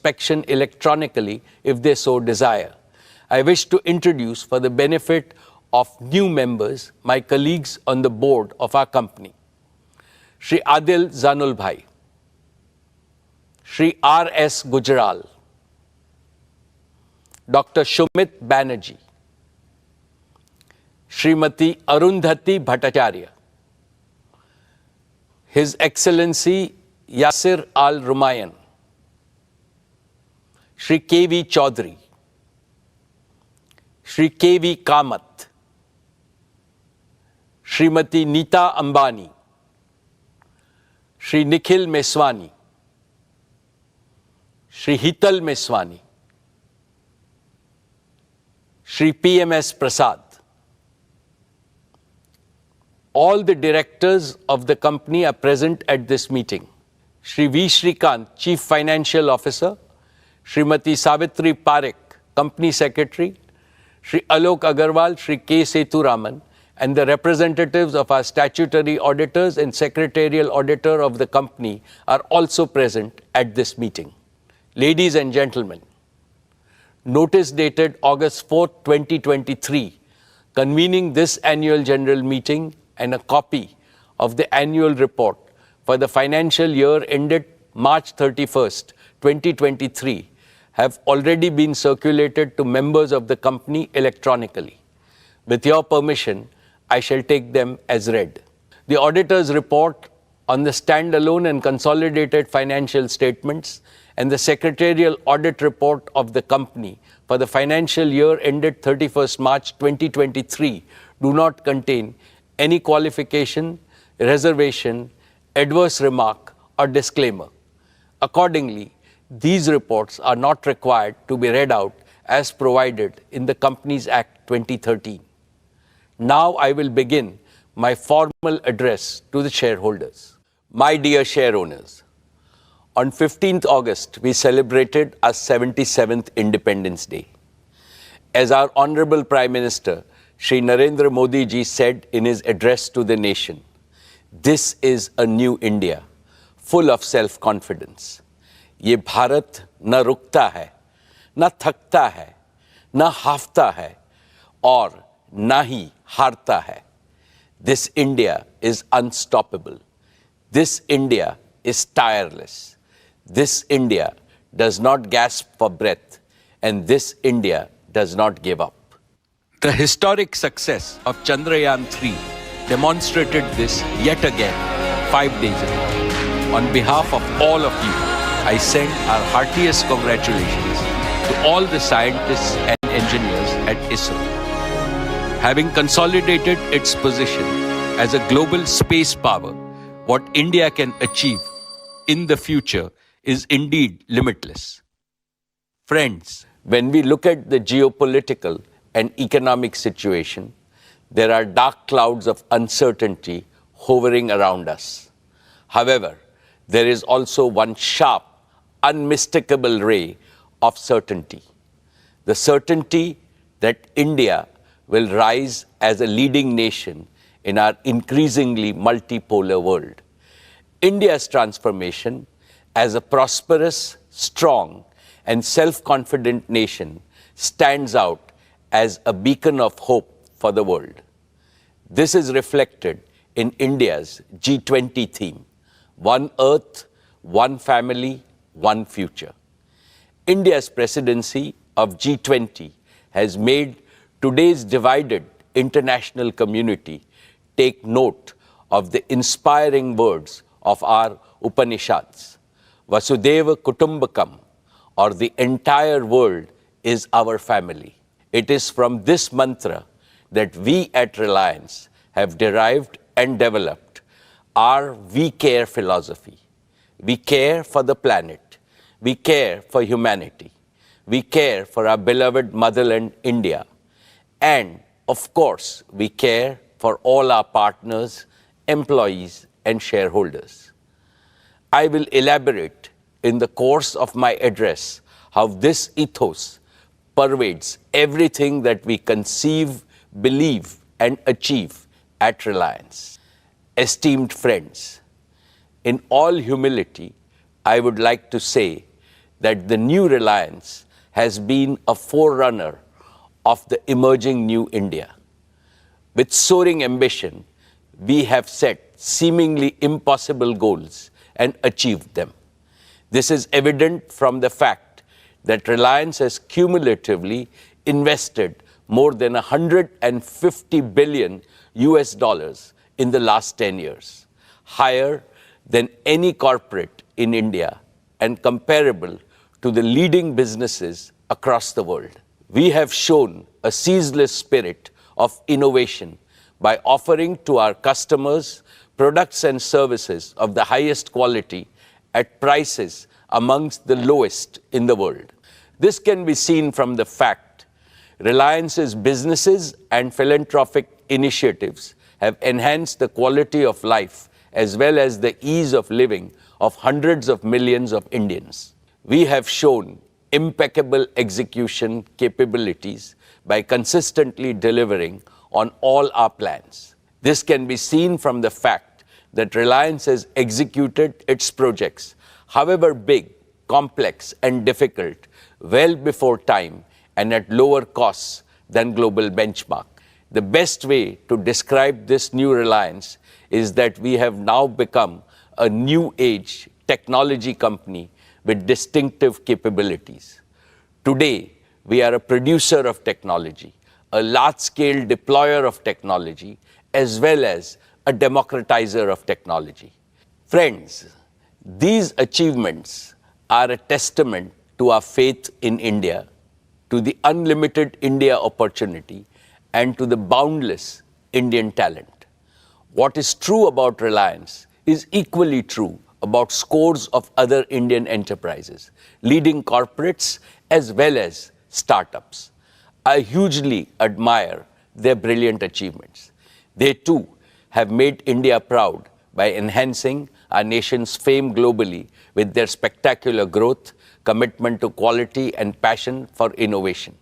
inspection electronically if they so desire. I wish to introduce, for the benefit of new members, my colleagues on the board of our company. Shri Adil Zanul Bhai, Shri R.S. Gujral, Dr. Shumit Banerjee, Srimati Arundhati Bhattacharya, His Excellency Yasir Al-Rumayyan, Shri K.V. Chaudhary, Shri K.V. Kamath, Srimati Neeta Ambani, Shri Nikhil Meswani, Shri Hital Meswani, Shri P.M.S. Prasad. All the directors of the company are present at this meeting. Shri V. Shrikant, Chief Financial Officer, Srimati Savitri Parekh, Company Secretary, Shri Alok Agarwal, Shri K. Sethuraman, and the representatives of our statutory auditors and secretarial auditor of the company are also present at this meeting. Ladies and gentlemen, notice dated August 4, 2023, convening this annual general meeting and a copy of the annual report for the financial year ended March 31st, 2023, have already been circulated to members of the company electronically. With your permission, I shall take them as read. The auditor's report on the standalone and consolidated financial statements and the secretarial audit report of the company for the financial year ended 31st March 2023 do not contain any qualification, reservation, adverse remark, or disclaimer. Accordingly, these reports are not required to be read out as provided in the Companies Act 2013. Now I will begin my formal address to the shareholders. My dear share owners, on 15th August, we celebrated our 77th Independence Day. As our Honorable Prime Minister, Shri Narendra Modi ji said in his address to the nation, this is a new India, full of self-confidence. ये भारत न रुकता है, न थकता है, न हाफता है, और न ही हारता है. This India is unstoppable. This India is tireless. This India does not gasp for breath, and this India does not give up. The historic success of Chandrayaan-3 demonstrated this yet again 5 days ago. On behalf of all of you, I send our heartiest congratulations to all the scientists and engineers at ISRO. Having consolidated its position as a global space power, what India can achieve in the future is indeed limitless. Friends, when we look at the geopolitical and economic situation, there are dark clouds of uncertainty hovering around us. However, there is also one sharp, unmistakable ray of certainty. The certainty that India will rise as a leading nation in our increasingly multipolar world. India's transformation as a prosperous, strong, and self-confident nation stands out as a beacon of hope for the world. This is reflected in India's G20 theme, One Earth, One Family, One Future. India's presidency of G20 has made today's divided international community take note of the inspiring words of our Upanishads. Vasudeva Kutumbakam, or the entire world is our family. It is from this mantra that we at Reliance have derived and developed our We Care philosophy. We care for the planet. We care for humanity. We care for our beloved motherland, India. And, of course, we care for all our partners, employees, and shareholders. I will elaborate in the course of my address how this ethos pervades everything that we conceive, believe, and achieve at Reliance. Esteemed friends, in all humility, I would like to say that the new Reliance has been a forerunner of the emerging new India. With soaring ambition, we have set seemingly impossible goals and achieved them. This is evident from the fact that Reliance has cumulatively invested more than $150 billion in the last 10 years, higher than any corporate in India and comparable to the leading businesses across the world. We have shown a ceaseless spirit of innovation by offering to our customers products and services of the highest quality at prices amongst the lowest in the world. This can be seen from the fact Reliance's businesses and philanthropic initiatives have enhanced the quality of life as well as the ease of living of hundreds of millions of Indians. We have shown impeccable execution capabilities by consistently delivering on all our plans. This can be seen from the fact that Reliance has executed its projects, however big, complex, and difficult, well before time and at lower costs than global benchmark. The best way to describe this new Reliance is that we have now become a new age technology company with distinctive capabilities. Today, we are a producer of technology, a large-scale deployer of technology, as well as a democratizer of technology. Friends, these achievements are a testament to our faith in India, to the unlimited India opportunity, and to the boundless Indian talent. What is true about Reliance is equally true about scores of other Indian enterprises, leading corporates as well as startups. I hugely admire their brilliant achievements. They too have made India proud by enhancing our nation's fame globally with their spectacular growth, commitment to quality, and passion for innovation.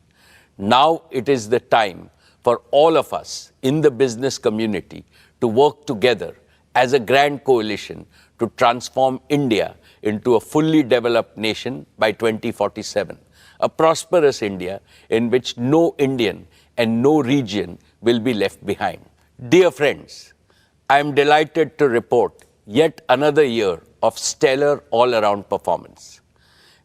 Now it is the time for all of us in the business community to work together as a grand coalition to transform India into a fully developed nation by 2047, a prosperous India in which no Indian and no region will be left behind. Dear friends, I am delighted to report yet another year of stellar all-around performance.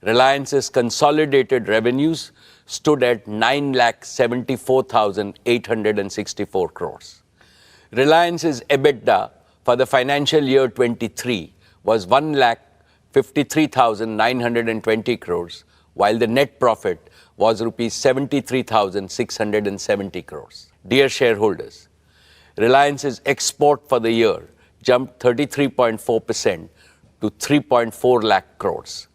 Reliance's consolidated revenues stood at 9,74,864 crores. Reliance's EBITDA for the financial year 23 was 1,53,920 crores, while the net profit was rupees 73,670 crores. Dear shareholders, Reliance's export for the year jumped 33.4% to 3.4 lakh crores.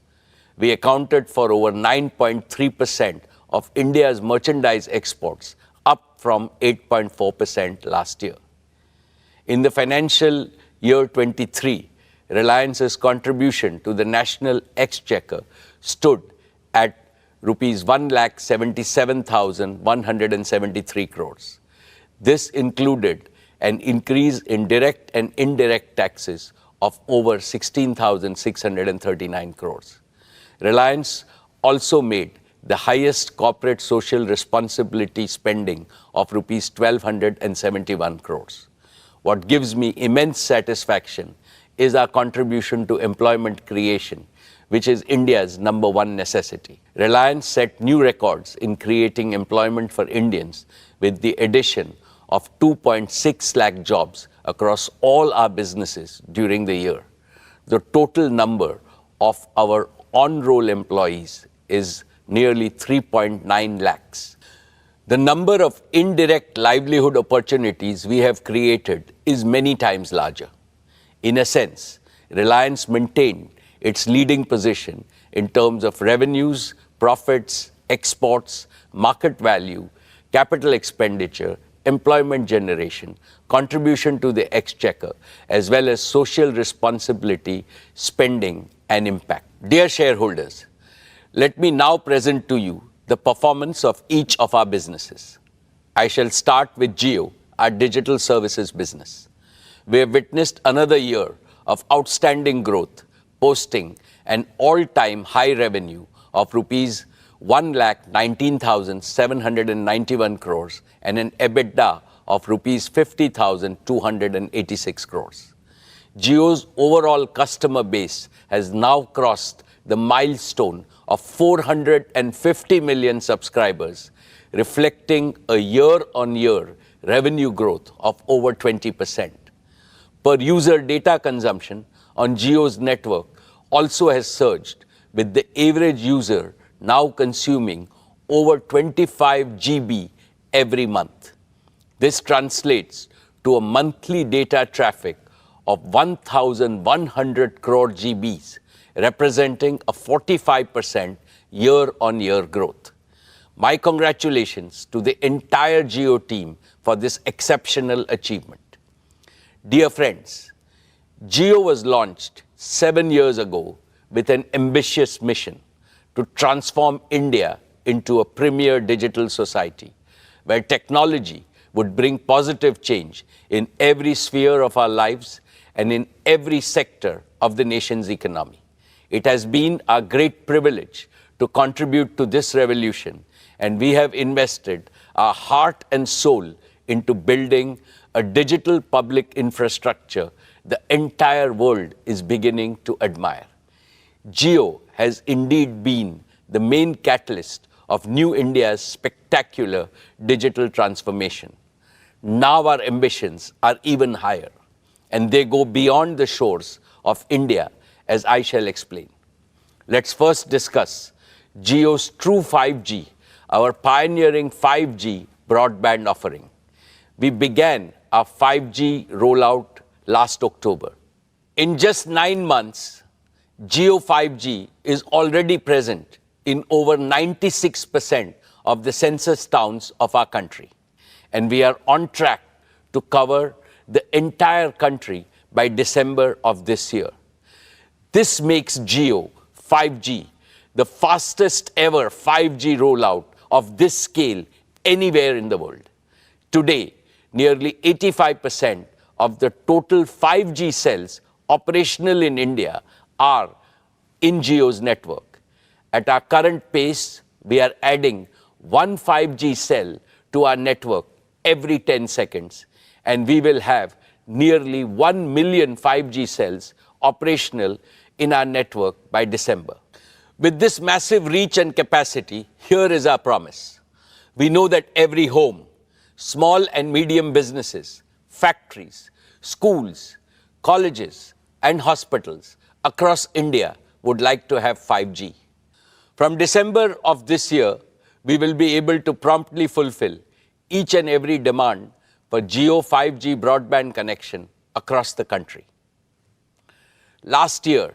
We accounted for over 9.3% of India's merchandise exports, up from 8.4% last year. In the financial year 23, Reliance's contribution to the national exchequer stood at rupees 1,77,173 crores. This included an increase in direct and indirect taxes of over 16,639 crores. Reliance also made the highest corporate social responsibility spending of rupees 1,271 crores. What gives me immense satisfaction is our contribution to employment creation, which is India's #1 necessity. Reliance set new records in creating employment for Indians with the addition of 2.6 lakh jobs across all our businesses during the year. The total number of our on-roll employees is nearly 3.9 lakhs. The number of indirect livelihood opportunities we have created is many times larger. In a sense, Reliance maintained its leading position in terms of revenues, profits, exports, market value, capital expenditure, employment generation, contribution to the exchequer, as well as social responsibility, spending, and impact. Dear shareholders, let me now present to you the performance of each of our businesses. I shall start with Jio, our digital services business. We have witnessed another year of outstanding growth, posting an all-time high revenue of rupees 1,19,791 crores and an EBITDA of rupees 50,286 crores. Jio's overall customer base has now crossed the milestone of 450 million subscribers, reflecting a year-on-year revenue growth of over 20%. Per user data consumption on Jio's network also has surged, with the average user now consuming over 25 GB every month. This translates to a monthly data traffic of 1,100 crore GBs, representing a 45% year-on-year growth. My congratulations to the entire Jio team for this exceptional achievement. Dear friends, Jio was launched 7 years ago with an ambitious mission to transform India into a premier digital society, where technology would bring positive change in every sphere of our lives and in every sector of the nation's economy. It has been our great privilege to contribute to this revolution, and we have invested our heart and soul into building a digital public infrastructure the entire world is beginning to admire. Jio has indeed been the main catalyst of New India's spectacular digital transformation. Now our ambitions are even higher, and they go beyond the shores of India, as I shall explain. Let's first discuss Jio's True 5G, our pioneering 5G broadband offering. We began our 5G rollout last October. In just 9 months, Jio 5G is already present in over 96% of the census towns of our country, and we are on track to cover the entire country by December of this year. This makes Jio 5G the fastest ever 5G rollout of this scale anywhere in the world. Today, nearly 85% of the total 5G cells operational in India are in Jio's network. At our current pace, we are adding one 5G cell to our network every 10 seconds, and we will have nearly 1 million 5G cells operational in our network by December. With this massive reach and capacity, here is our promise. We know that every home, small and medium businesses, factories, schools, colleges, and hospitals across India would like to have 5G. From December of this year, we will be able to promptly fulfill each and every demand for Jio 5G broadband connection across the country. Last year,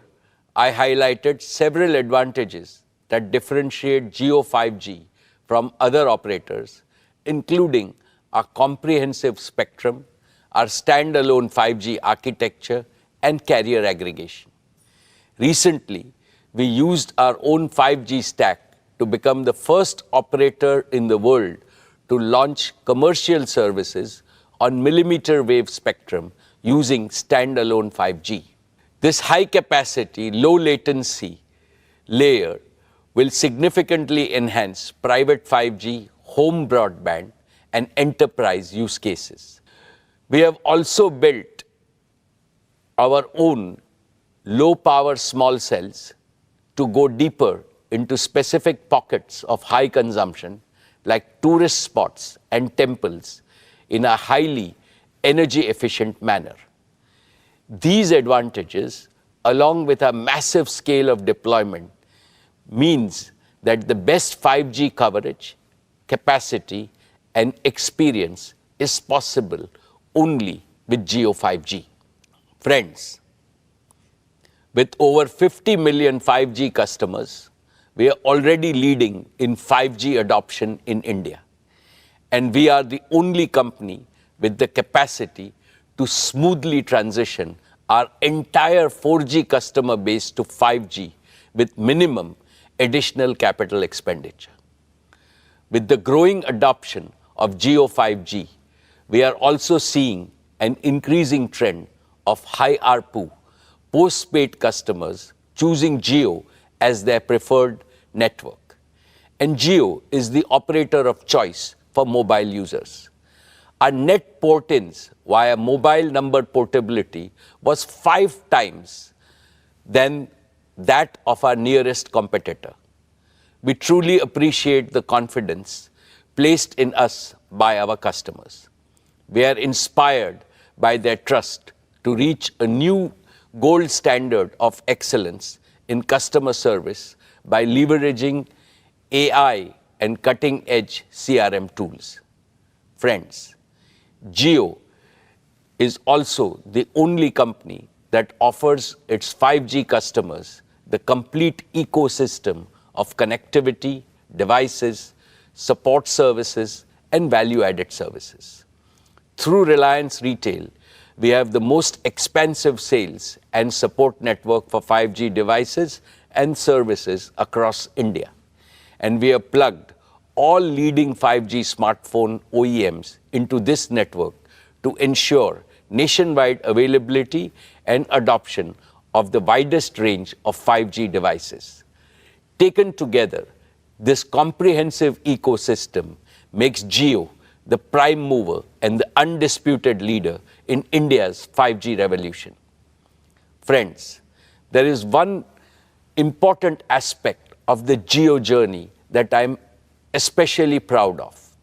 I highlighted several advantages that differentiate Jio 5G from other operators, including our comprehensive spectrum, our standalone 5G architecture, and carrier aggregation. Recently, we used our own 5G stack to become the first operator in the world to launch commercial services on millimeter wave spectrum using standalone 5G. This high-capacity, low-latency layer will significantly enhance private 5G, home broadband, and enterprise use cases. We have also built our own low-power small cells to go deeper into specific pockets of high consumption, like tourist spots and temples, in a highly energy-efficient manner. These advantages, along with a massive scale of deployment, means that the best 5G coverage, capacity, and experience is possible only with Jio 5G. Friends, with over 50 million 5G customers, we are already leading in 5G adoption in India. And we are the only company with the capacity to smoothly transition our entire 4G customer base to 5G with minimum additional capital expenditure. With the growing adoption of Jio 5G, we are also seeing an increasing trend of high ARPU postpaid customers choosing Jio as their preferred network. And Jio is the operator of choice for mobile users. Our net port-ins via mobile number portability was 5 times than that of our nearest competitor. We truly appreciate the confidence placed in us by our customers. We are inspired by their trust to reach a new gold standard of excellence in customer service by leveraging AI and cutting-edge CRM tools. Friends, Jio is also the only company that offers its 5G customers the complete ecosystem of connectivity, devices, support services, and value-added services. Through Reliance Retail, we have the most expansive sales and support network for 5G devices and services across India. And we have plugged all leading 5G smartphone OEMs into this network to ensure nationwide availability and adoption of the widest range of 5G devices. Taken together, this comprehensive ecosystem makes Jio the prime mover and the undisputed leader in India's 5G revolution. Friends, there is one important aspect of the Jio journey that I'm especially proud of,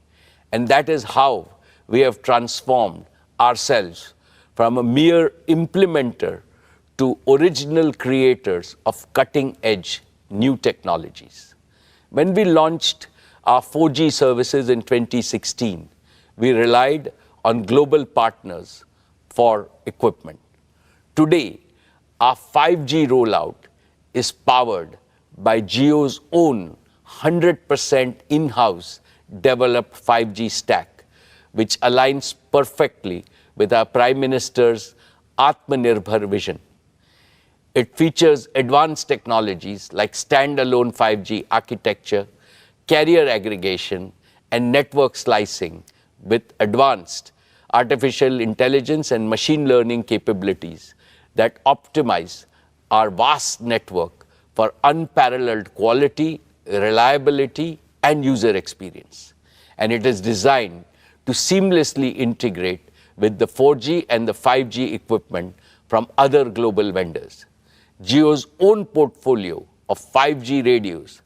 and that is how we have transformed ourselves from a mere implementer to original creators of cutting-edge new technologies. When we launched our 4G services in 2016, we relied on global partners for equipment. Today, our 5G rollout is powered by Jio's own 100% in-house developed 5G stack, which aligns perfectly with our Prime Minister's Atmanirbhar vision. It features advanced technologies like standalone 5G architecture, carrier aggregation, and network slicing with advanced artificial intelligence and machine learning capabilities that optimize our vast network for unparalleled quality, reliability, and user experience. And it is designed to seamlessly integrate with the 4G and the 5G equipment from other global vendors. Jio's own portfolio of 5G radios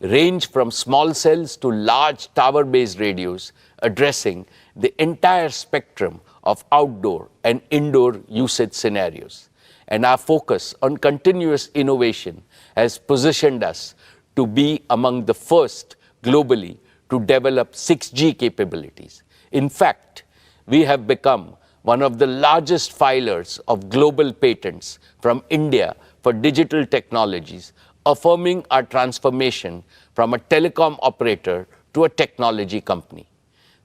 range from small cells to large tower-based radios addressing the entire spectrum of outdoor and indoor usage scenarios. And our focus on continuous innovation has positioned us to be among the first globally to develop 6G capabilities. In fact, we have become one of the largest filers of global patents from India for digital technologies, affirming our transformation from a telecom operator to a technology company.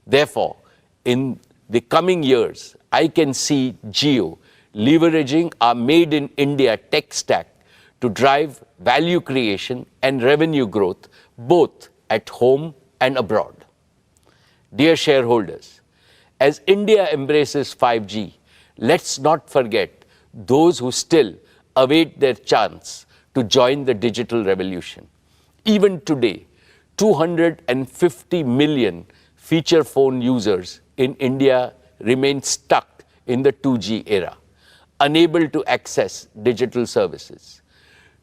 Therefore, in the coming years, I can see Jio leveraging our Made in India tech stack to drive value creation and revenue growth both at home and abroad. Dear shareholders, as India embraces 5G, let's not forget those who still await their chance to join the digital revolution. Even today, 250 million feature phone users in India remain stuck in the 2G era, unable to access digital services.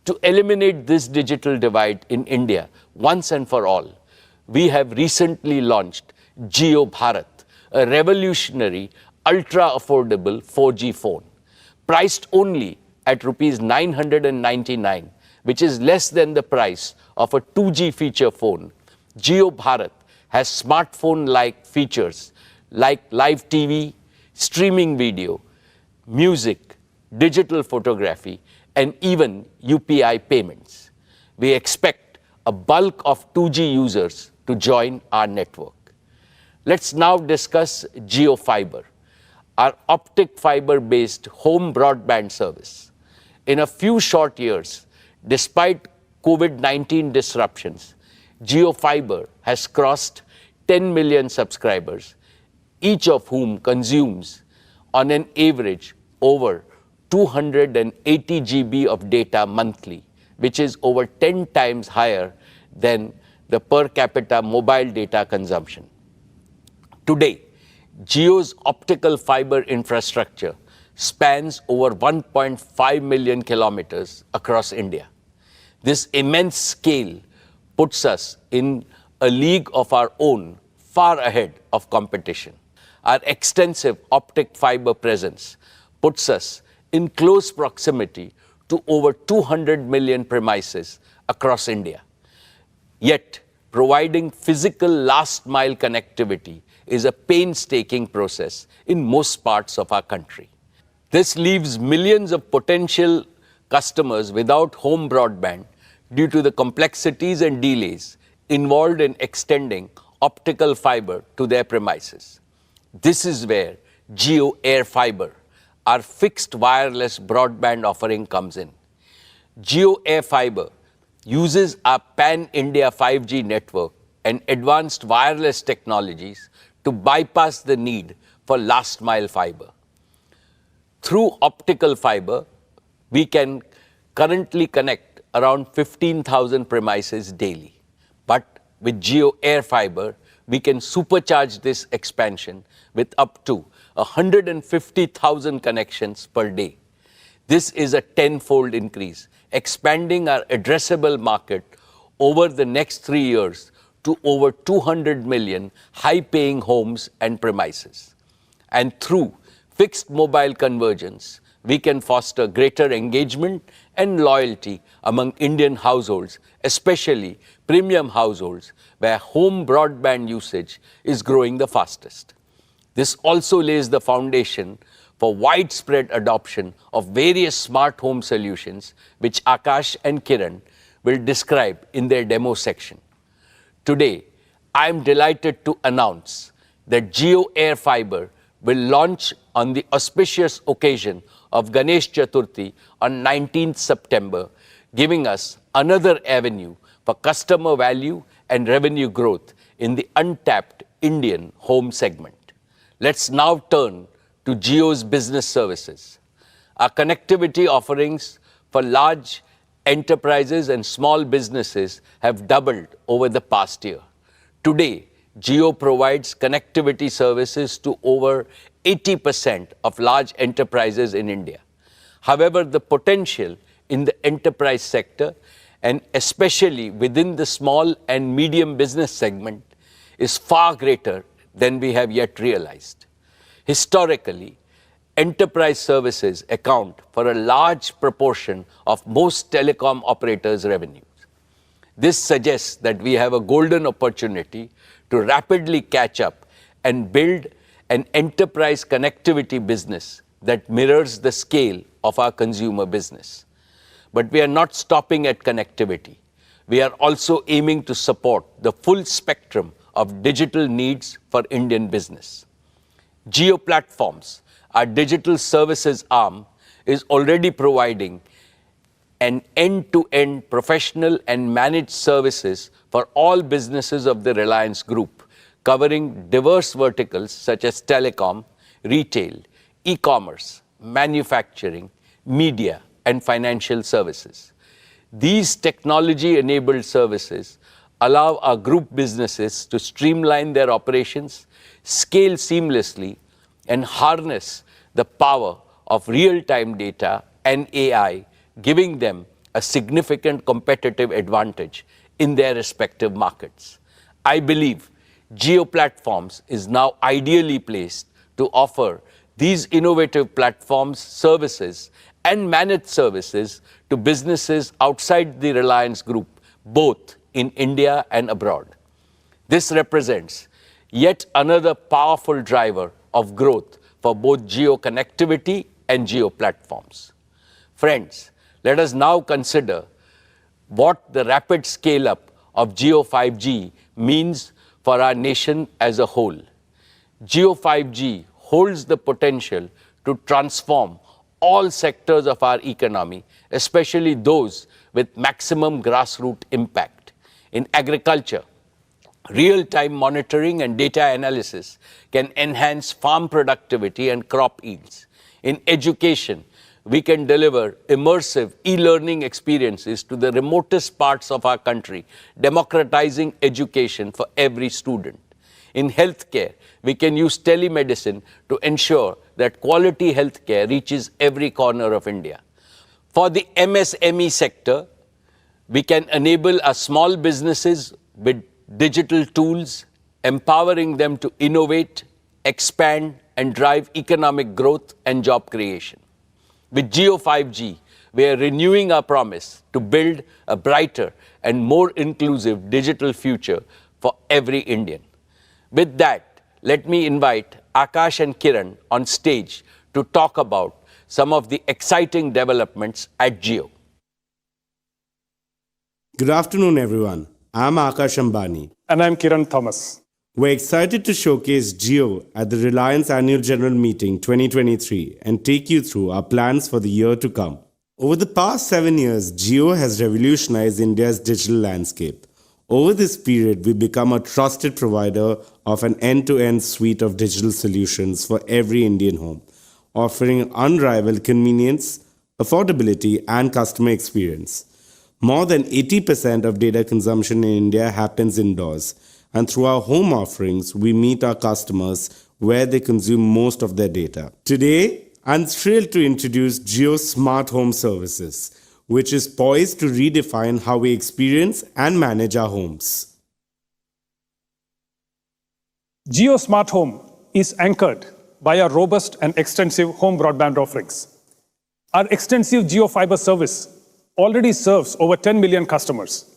To eliminate this digital divide in India once and for all, we have recently launched Jio Bharat, a revolutionary, ultra-affordable 4G phone, priced only at Rs 999, which is less than the price of a 2G feature phone. Jio Bharat has smartphone-like features like live TV, streaming video, music, digital photography, and even UPI payments. We expect a bulk of 2G users to join our network. Let's now discuss Jio Fiber, our optic fiber-based home broadband service. In a few short years, despite COVID-19 disruptions, Jio Fiber has crossed 10 million subscribers, each of whom consumes, on an average, over 280 GB of data monthly, which is over 10 times higher than the per capita mobile data consumption. Today, Jio's optical fiber infrastructure spans over 1.5 million kilometers across India. This immense scale puts us in a league of our own, far ahead of competition. Our extensive optic fiber presence puts us in close proximity to over 200 million premises across India. Yet, providing physical last-mile connectivity is a painstaking process in most parts of our country. This leaves millions of potential customers without home broadband due to the complexities and delays involved in extending optical fiber to their premises. This is where Jio Air Fiber, our fixed wireless broadband offering, comes in. Jio Air Fiber uses our pan-India 5G network and advanced wireless technologies to bypass the need for last-mile fiber. Through optical fiber, we can currently connect around 15,000 premises daily. But with Jio Air Fiber, we can supercharge this expansion with up to 150,000 connections per day. This is a tenfold increase, expanding our addressable market over the next 3 years to over 200 million high-paying homes and premises. And through fixed mobile convergence, we can foster greater engagement and loyalty among Indian households, especially premium households, where home broadband usage is growing the fastest. This also lays the foundation for widespread adoption of various smart home solutions, which Akash and Kiran will describe in their demo section. Today, I am delighted to announce that Jio Air Fiber will launch on the auspicious occasion of Ganesh Chaturthi on 19th September, giving us another avenue for customer value and revenue growth in the untapped Indian home segment. Let's now turn to Jio's business services. Our connectivity offerings for large enterprises and small businesses have doubled over the past year. Today, Jio provides connectivity services to over 80% of large enterprises in India. However, the potential in the enterprise sector, and especially within the small and medium business segment, is far greater than we have yet realized. Historically, enterprise services account for a large proportion of most telecom operators' revenues. This suggests that we have a golden opportunity to rapidly catch up and build an enterprise connectivity business that mirrors the scale of our consumer business. But we are not stopping at connectivity. We are also aiming to support the full spectrum of digital needs for Indian business. Jio Platforms, our digital services arm, is already providing an end-to-end professional and managed services for all businesses of the Reliance Group, covering diverse verticals such as telecom, retail, e-commerce, manufacturing, media, and financial services. These technology-enabled services allow our group businesses to streamline their operations, scale seamlessly, and harness the power of real-time data and AI, giving them a significant competitive advantage in their respective markets. I believe Jio Platforms is now ideally placed to offer these innovative platforms, services, and managed services to businesses outside the Reliance Group, both in India and abroad. This represents yet another powerful driver of growth for both Jio Connectivity and Jio Platforms. Friends, let us now consider what the rapid scale-up of Jio 5G means for our nation as a whole. Jio 5G holds the potential to transform all sectors of our economy, especially those with maximum grassroots impact. In agriculture, real-time monitoring and data analysis can enhance farm productivity and crop yields. In education, we can deliver immersive e-learning experiences to the remotest parts of our country, democratizing education for every student. In healthcare, we can use telemedicine to ensure that quality healthcare reaches every corner of India. For the MSME sector, we can enable our small businesses with digital tools, empowering them to innovate, expand, and drive economic growth and job creation. With Jio 5G, we are renewing our promise to build a brighter and more inclusive digital future for every Indian. With that, let me invite Akash and Kiran on stage to talk about some of the exciting developments at Jio. Good afternoon, everyone. I'm Akash Ambani. And I'm Kiran Thomas. We're excited to showcase Jio at the Reliance Annual General Meeting 2023 and take you through our plans for the year to come. Over the past 7 years, Jio has revolutionized India's digital landscape. Over this period, we've become a trusted provider of an end-to-end suite of digital solutions for every Indian home, offering unrivaled convenience, affordability, and customer experience. More than 80% of data consumption in India happens indoors, and through our home offerings, we meet our customers where they consume most of their data. Today, I'm thrilled to introduce Jio Smart Home Services, which is poised to redefine how we experience and manage our homes. Jio Smart Home is anchored by our robust and extensive home broadband offerings. Our extensive Jio Fiber service already serves over 10 million customers,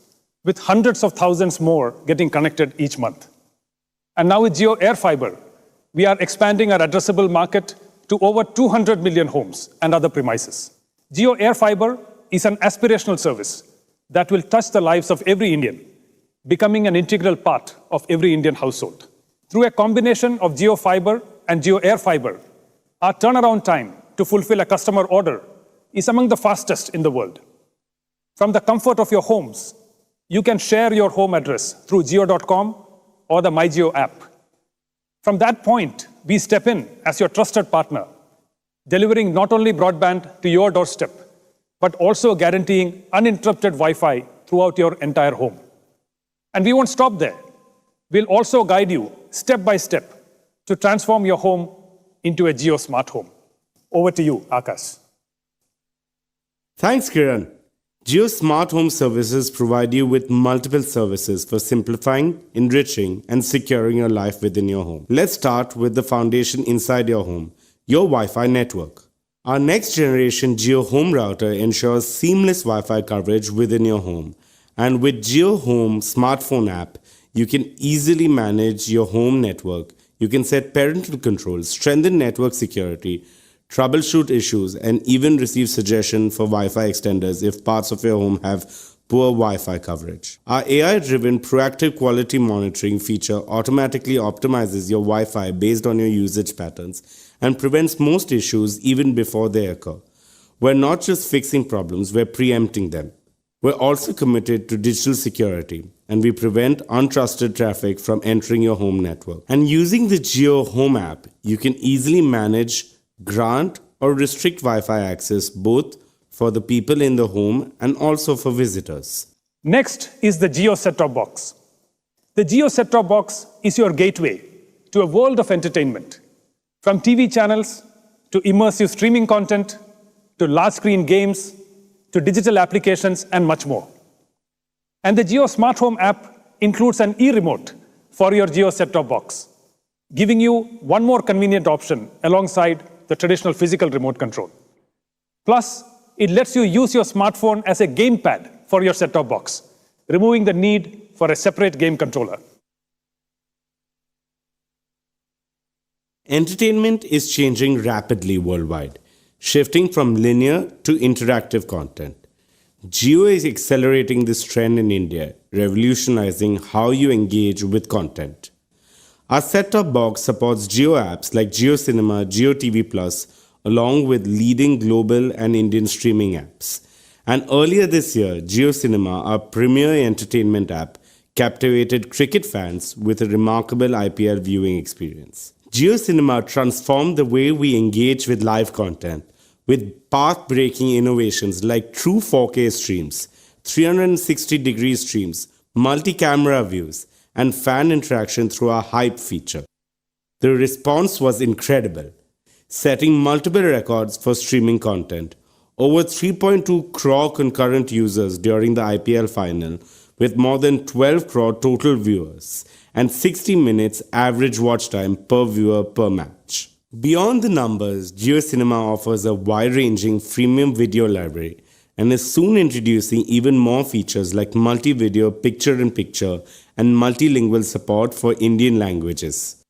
with hundreds of thousands more getting connected each month. And now with Jio Air Fiber, we are expanding our addressable market to over 200 million homes and other premises. Jio Air Fiber is an aspirational service that will touch the lives of every Indian, becoming an integral part of every Indian household. Through a combination of Jio Fiber and Jio Air Fiber, our turnaround time to fulfill a customer order is among the fastest in the world. From the comfort of your homes, you can share your home address through Jio.com or the MyJio app. From that point, we step in as your trusted partner, delivering not only broadband to your doorstep, but also guaranteeing uninterrupted Wi-Fi throughout your entire home. And we won't stop there. We'll also guide you step by step to transform your home into a Jio Smart Home. Over to you, Akash. Thanks, Kiran. Jio Smart Home Services provide you with multiple services for simplifying, enriching, and securing your life within your home. Let's start with the foundation inside your home, your Wi-Fi network. Our next generation Jio Home Router ensures seamless Wi-Fi coverage within your home. And with Jio Home smartphone app, you can easily manage your home network. You can set parental controls, strengthen network security, troubleshoot issues, and even receive suggestions for Wi-Fi extenders if parts of your home have poor Wi-Fi coverage. Our AI-driven proactive quality monitoring feature automatically optimizes your Wi-Fi based on your usage patterns and prevents most issues even before they occur. We're not just fixing problems, we're preempting them. We're also committed to digital security, and we prevent untrusted traffic from entering your home network. And using the Jio Home app, you can easily manage, grant, or restrict Wi-Fi access both for the people in the home and also for visitors. Next is the Jio set-top box. The Jio set-top box is your gateway to a world of entertainment, from TV channels to immersive streaming content to large-screen games to digital applications and much more. And the Jio Smart Home app includes an e-remote for your Jio set-top box, giving you one more convenient option alongside the traditional physical remote control. Plus, it lets you use your smartphone as a gamepad for your set-top box, removing the need for a separate game controller. Entertainment is changing rapidly worldwide, shifting from linear to interactive content. Jio is accelerating this trend in India, revolutionizing how you engage with content. Our set-top box supports Jio apps like Jio Cinema, Jio TV Plus, along with leading global and Indian streaming apps. And earlier this year, Jio Cinema, our premier entertainment app, captivated cricket fans with a remarkable IPL viewing experience. Jio Cinema transformed the way we engage with live content, with path-breaking innovations like true 4K streams, 360-degree streams, multi-camera views, and fan interaction through our Hype feature. The response was incredible, setting multiple records for streaming content. Over 3.2 crore concurrent users during the IPL final, with more than 12 crore total viewers and 60 minutes average watch time per viewer per match. Beyond the numbers, JioCinema offers a wide-ranging freemium video library and is soon introducing even more features like multi-video picture-in-picture and multilingual support for Indian languages.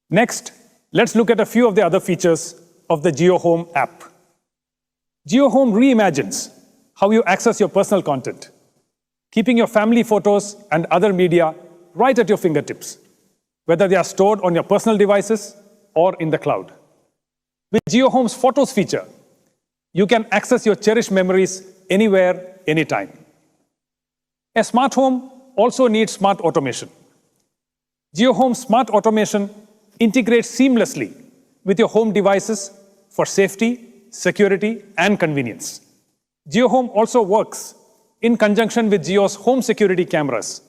Next, let's look at a few of the other features of the Jio Home app. Jio Home reimagines how you access your personal content, keeping your family photos and other media right at your fingertips, whether they are stored on your personal devices or in the cloud. With Jio Home's Photos feature, you can access your cherished memories anywhere, anytime. A smart home also needs smart automation. Jio Home's smart automation integrates seamlessly with your home devices for safety, security, and convenience. Jio Home also works in conjunction with Jio's home security cameras,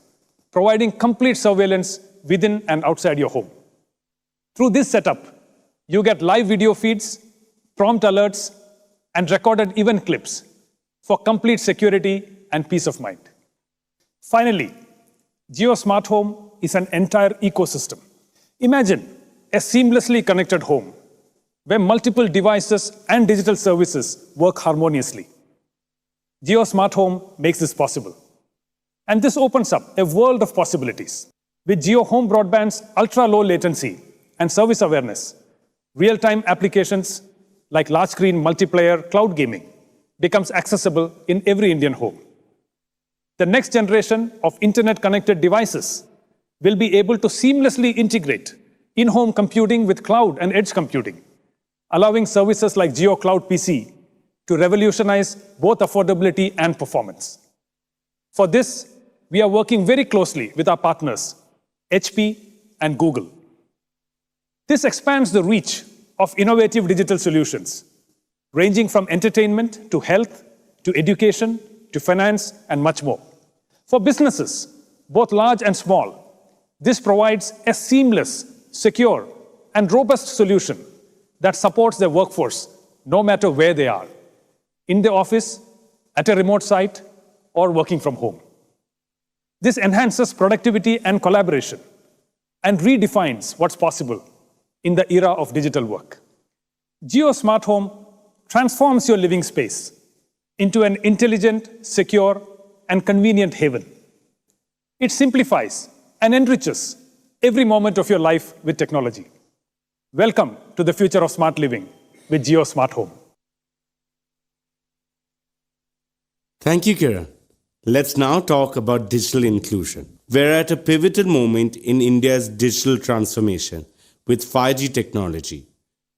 providing complete surveillance within and outside your home. Through this setup, you get live video feeds, prompt alerts, and recorded event clips for complete security and peace of mind. Finally, Jio Smart Home is an entire ecosystem. Imagine a seamlessly connected home where multiple devices and digital services work harmoniously. Jio Smart Home makes this possible. And this opens up a world of possibilities. With Jio Home Broadband's ultra-low latency and service awareness, real-time applications like large-screen multiplayer cloud gaming becomes accessible in every Indian home. The next generation of internet-connected devices will be able to seamlessly integrate in-home computing with cloud and edge computing, allowing services like Jio Cloud PC to revolutionize both affordability and performance. For this, we are working very closely with our partners, HP and Google. This expands the reach of innovative digital solutions, ranging from entertainment to health, to education, to finance, and much more. For businesses, both large and small, this provides a seamless, secure, and robust solution that supports their workforce no matter where they are, in the office, at a remote site, or working from home. This enhances productivity and collaboration and redefines what's possible in the era of digital work. Jio Smart Home transforms your living space into an intelligent, secure, and convenient haven. It simplifies and enriches every moment of your life with technology. Welcome to the future of smart living with Jio Smart Home. Thank you, Kiran. Let's now talk about digital inclusion. We're at a pivotal moment in India's digital transformation with 5G technology.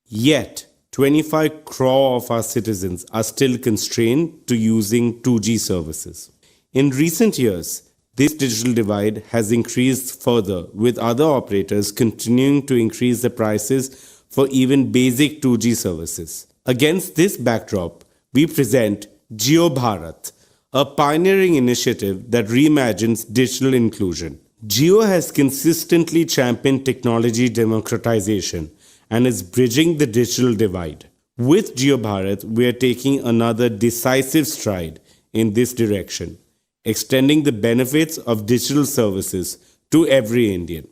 Yet, 25 crore of our citizens are still constrained to using 2G services. In recent years, this digital divide has increased further, with other operators continuing to increase the prices for even basic 2G services. Against this backdrop, we present Jio Bharat, a pioneering initiative that reimagines digital inclusion. Jio has consistently championed technology democratization and is bridging the digital divide. With Jio Bharat, we are taking another decisive stride in this direction, extending the benefits of digital services to every Indian.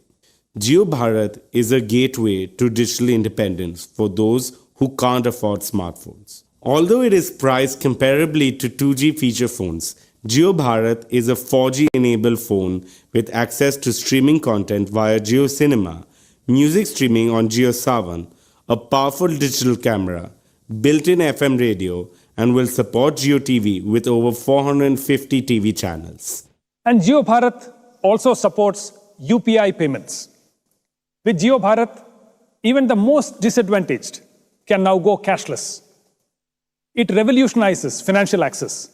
Jio Bharat is a gateway to digital independence for those who can't afford smartphones. Although it is priced comparably to 2G feature phones, Jio Bharat is a 4G-enabled phone with access to streaming content via JioCinema, music streaming on JioSaavn, a powerful digital camera, built-in FM radio, and will support Jio TV with over 450 TV channels. And Jio Bharat also supports UPI payments. With Jio Bharat, even the most disadvantaged can now go cashless. It revolutionizes financial access,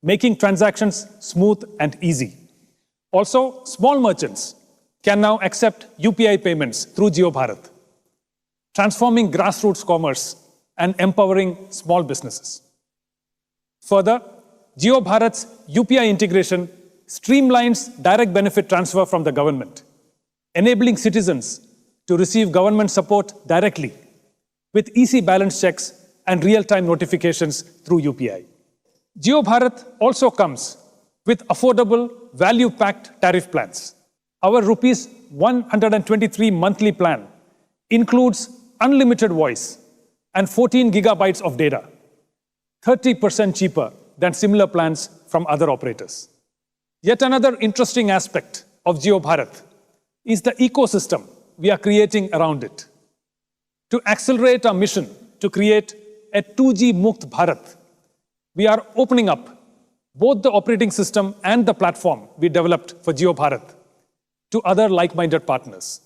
making transactions smooth and easy. Also, small merchants can now accept UPI payments through Jio Bharat. transforming grassroots commerce and empowering small businesses. Further, Jio Bharat's UPI integration streamlines direct benefit transfer from the government, enabling citizens to receive government support directly with easy balance checks and real-time notifications through UPI. Jio Bharat also comes with affordable, value-packed tariff plans. Our rupees 123 monthly plan includes unlimited voice and 14 gigabytes of data, 30% cheaper than similar plans from other operators. Yet another interesting aspect of Jio Bharat is the ecosystem we are creating around it. To accelerate our mission to create a 2G Mukt Bharat, we are opening up both the operating system and the platform we developed for Jio Bharat to other like-minded partners.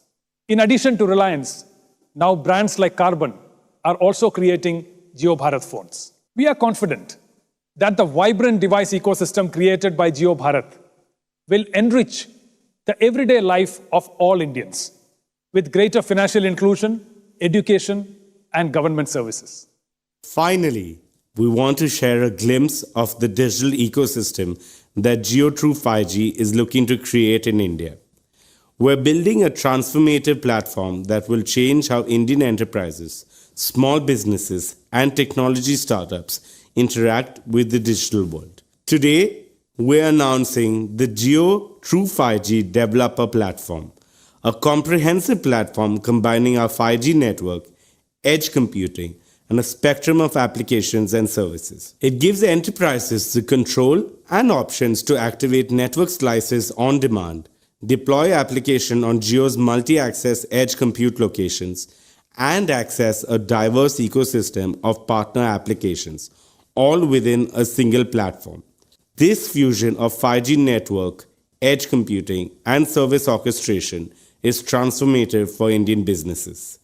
In addition to Reliance, now brands like Carbon are also creating Jio Bharat phones. We are confident that the vibrant device ecosystem created by Jio Bharat will enrich the everyday life of all Indians with greater financial inclusion, education, and government services. Finally, we want to share a glimpse of the digital ecosystem that Jio True 5G is looking to create in India. We're building a transformative platform that will change how Indian enterprises, small businesses, and technology startups interact with the digital world. Today, we're announcing the Jio True 5G Developer Platform, a comprehensive platform combining our 5G network, edge computing, and a spectrum of applications and services. It gives enterprises the control and options to activate network slices on demand, deploy application on Jio's multi-access edge compute locations, and access a diverse ecosystem of partner applications, all within a single platform. This fusion of 5G network, edge computing, and service orchestration is transformative for Indian businesses.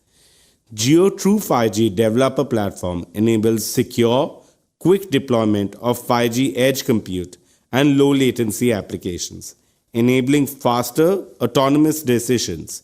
Jio True 5G Developer Platform enables secure, quick deployment of 5G edge compute and low latency applications, enabling faster, autonomous decisions,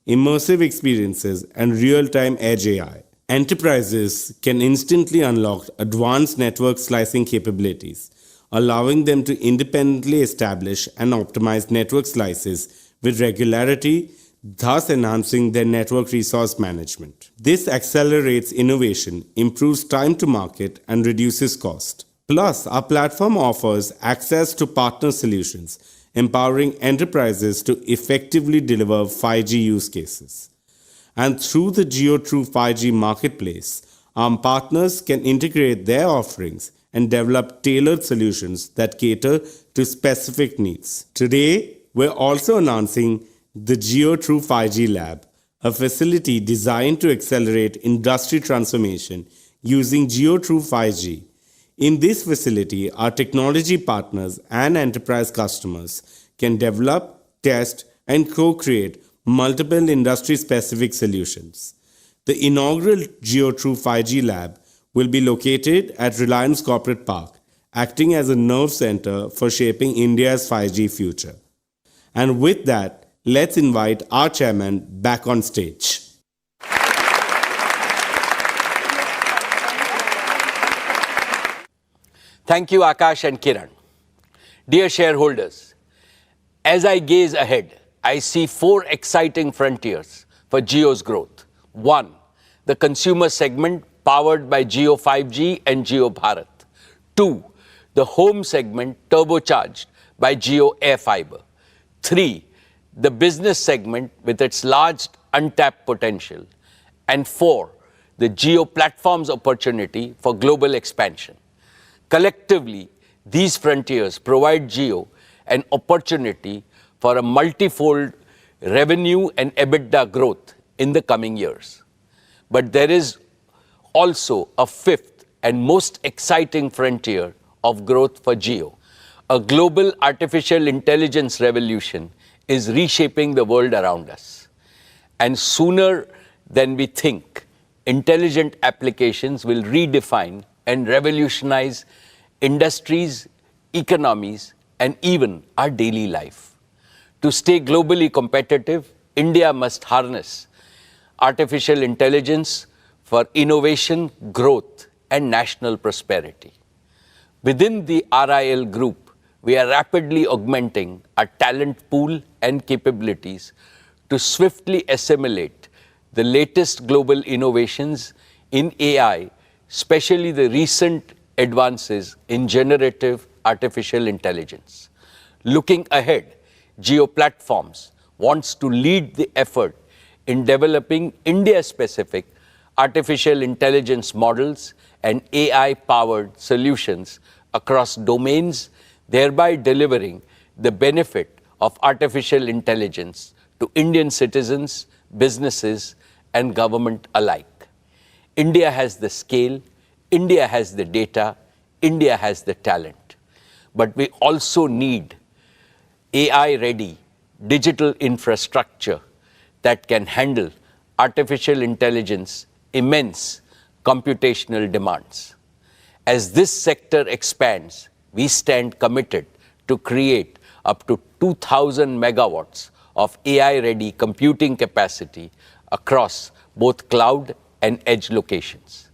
immersive experiences, and real-time edge AI. Enterprises can instantly unlock advanced network slicing capabilities, allowing them to independently establish and optimize network slices with regularity, thus enhancing their network resource management. This accelerates innovation, improves time to market, and reduces cost. Plus, our platform offers access to partner solutions, empowering enterprises to effectively deliver 5G use cases. And through the Jio True 5G marketplace, our partners can integrate their offerings and develop tailored solutions that cater to specific needs. Today, we're also announcing the Jio True 5G Lab, a facility designed to accelerate industry transformation using Jio True 5G. In this facility, our technology partners and enterprise customers can develop, test, and co-create multiple industry-specific solutions. The inaugural Jio True 5G Lab will be located at Reliance Corporate Park, acting as a nerve center for shaping India's 5G future. And with that, let's invite our chairman back on stage. Thank you, Akash and Kiran. Dear shareholders, as I gaze ahead, I see 4 exciting frontiers for Jio's growth. 1, the consumer segment powered by Jio 5G and Jio Bharat. 2, the home segment turbocharged by Jio Air Fiber. 3, the business segment with its large untapped potential. And 4, the Jio platform's opportunity for global expansion. Collectively, these frontiers provide Jio an opportunity for a multifold revenue and EBITDA growth in the coming years. But there is also a 5th and most exciting frontier of growth for Jio. A global artificial intelligence revolution is reshaping the world around us. And sooner than we think, intelligent applications will redefine and revolutionize industries, economies, and even our daily life. To stay globally competitive, India must harness artificial intelligence for innovation, growth, and national prosperity. Within the RIL group, we are rapidly augmenting our talent pool and capabilities to swiftly assimilate the latest global innovations in AI, especially the recent advances in generative artificial intelligence. Looking ahead, Jio Platforms wants to lead the effort in developing India-specific artificial intelligence models and AI-powered solutions across domains, thereby delivering the benefit of artificial intelligence to Indian citizens, businesses, and government alike. India has the scale, India has the data, India has the talent. But we also need AI-ready digital infrastructure that can handle artificial intelligence immense computational demands. As this sector expands, we stand committed to create up to 2,000 megawatts of AI-ready computing capacity across both cloud and edge locations.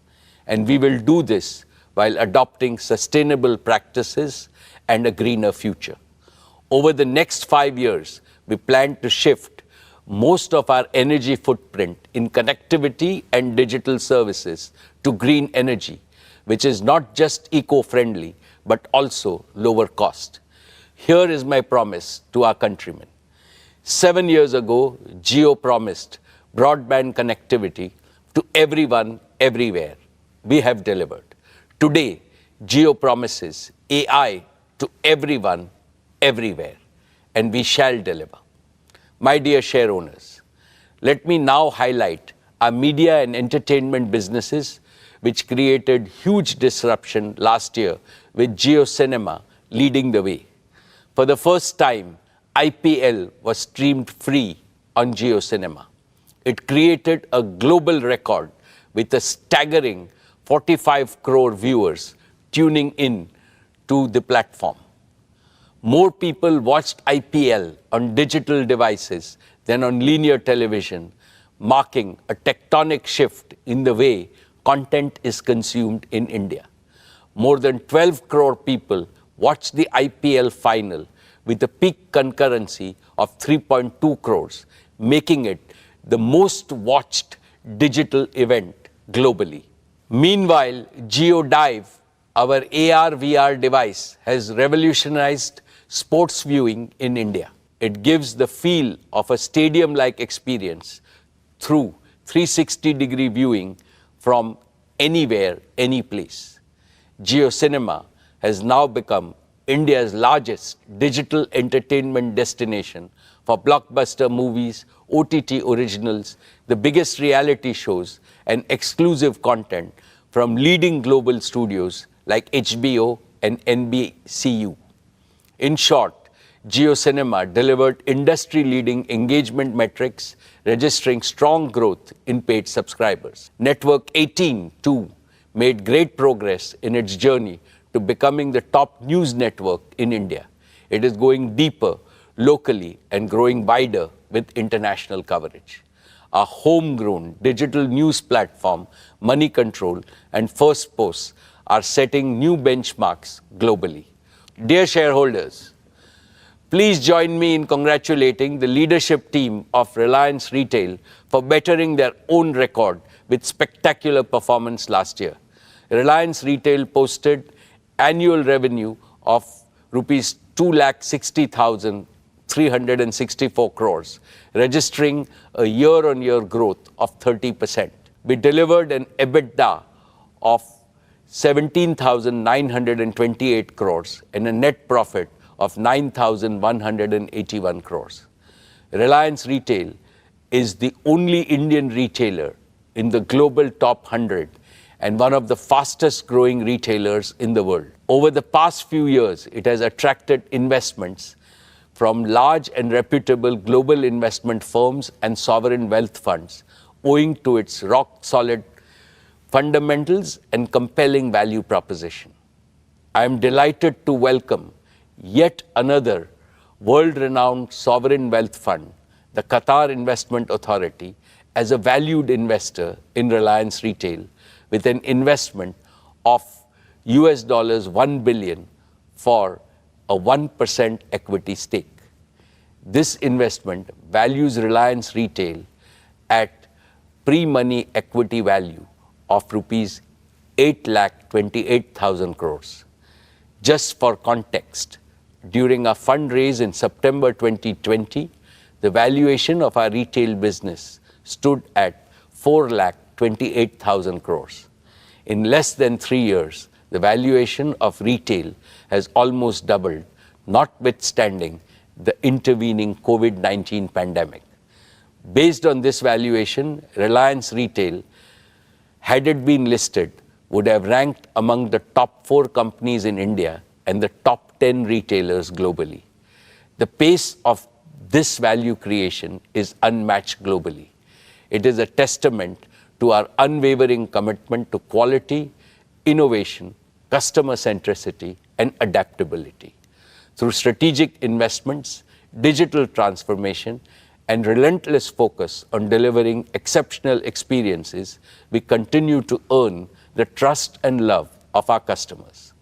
And we will do this while adopting sustainable practices and a greener future. Over the next 5 years, we plan to shift most of our energy footprint in connectivity and digital services to green energy, which is not just eco-friendly, but also lower cost. Here is my promise to our countrymen. 7 years ago, Jio promised broadband connectivity to everyone, everywhere. We have delivered. Today, Jio promises AI to everyone, everywhere, and we shall deliver. My dear share owners, let me now highlight our media and entertainment businesses, which created huge disruption last year with Jio Cinema leading the way. For the first time, IPL was streamed free on Jio Cinema. It created a global record with a staggering 45 crore viewers tuning in to the platform. More people watched IPL on digital devices than on linear television, marking a tectonic shift in the way content is consumed in India. More than 12 crore people watched the IPL final with a peak concurrency of 3.2 crores, making it the most watched digital event globally. Meanwhile, Jio Dive, our AR/VR device, has revolutionized sports viewing in India. It gives the feel of a stadium-like experience through 360-degree viewing from anywhere, any place. Jio Cinema has now become India's largest digital entertainment destination for blockbuster movies, OTT originals, the biggest reality shows, and exclusive content from leading global studios like HBO and NBCU. In short, Jio Cinema delivered industry-leading engagement metrics, registering strong growth in paid subscribers. Network 18, too, made great progress in its journey to becoming the top news network in India. It is going deeper locally and growing wider with international coverage. Our homegrown digital news platform, Money Control and First Post, are setting new benchmarks globally. Dear shareholders, please join me in congratulating the leadership team of Reliance Retail for bettering their own record with spectacular performance last year. Reliance Retail posted annual revenue of rupees 2,60,364 crores, registering a year-on-year growth of 30%. We delivered an EBITDA of 17,928 crores and a net profit of 9,181 crores. Reliance Retail is the only Indian retailer in the global top 100 and one of the fastest growing retailers in the world. Over the past few years, it has attracted investments from large and reputable global investment firms and sovereign wealth funds, owing to its rock-solid fundamentals and compelling value proposition. I am delighted to welcome yet another world-renowned sovereign wealth fund, the Qatar Investment Authority, as a valued investor in Reliance Retail with an investment of $1 billion for a 1% equity stake. This investment values Reliance Retail at pre-money equity value of rupees 8,28,000 crores. Just for context, during our fundraise in September 2020, the valuation of our retail business stood at 4,28,000 crores. In less than 3 years, the valuation of retail has almost doubled, notwithstanding the intervening COVID-19 pandemic. Based on this valuation, Reliance Retail, had it been listed, would have ranked among the top 4 companies in India and the top 10 retailers globally. The pace of this value creation is unmatched globally. It is a testament to our unwavering commitment to quality, innovation, customer centricity, and adaptability. Through strategic investments, digital transformation, and relentless focus on delivering exceptional experiences, we continue to earn the trust and love of our customers.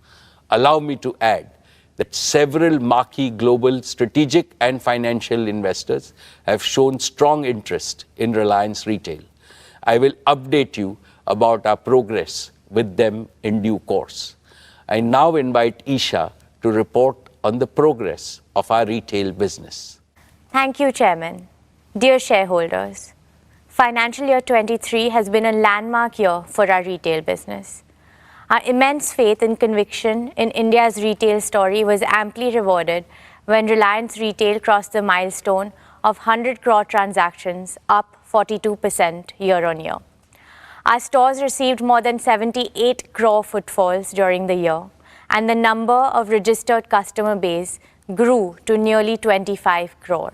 Allow me to add that several marquee global strategic and financial investors have shown strong interest in Reliance Retail. I will update you about our progress with them in due course. I now invite Isha to report on the progress of our retail business. Thank you, Chairman. Dear shareholders, financial year 23 has been a landmark year for our retail business. Our immense faith and conviction in India's retail story was amply rewarded when Reliance Retail crossed the milestone of 100 crore transactions, up 42% year-on-year. Our stores received more than 78 crore footfalls during the year, and the number of registered customer base grew to nearly 25 crore.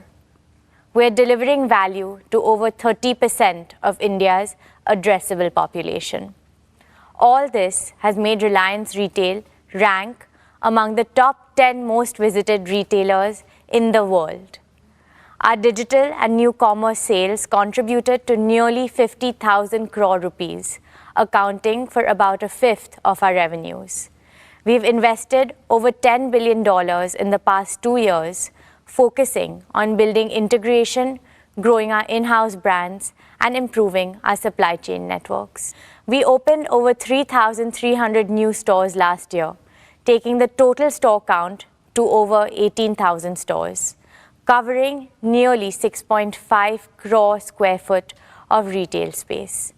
We are delivering value to over 30% of India's addressable population. All this has made Reliance Retail rank among the top 10 most visited retailers in the world. Our digital and new commerce sales contributed to nearly 50,000 crore rupees, accounting for about a fifth of our revenues. We've invested over $10 billion in the past 2 years, focusing on building integration, growing our in-house brands, and improving our supply chain networks. We opened over 3,300 new stores last year, taking the total store count to over 18,000 stores, covering nearly 6.5 crore square foot of retail space.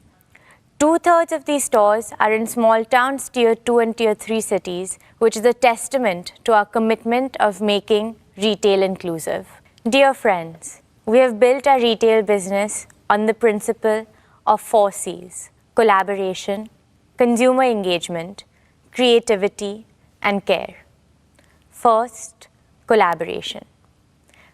2/3 of these stores are in small towns, tier 2 and tier 3 cities, which is a testament to our commitment of making retail inclusive. Dear friends, we have built our retail business on the principle of 4 C's: collaboration, consumer engagement, creativity, and care. First, collaboration.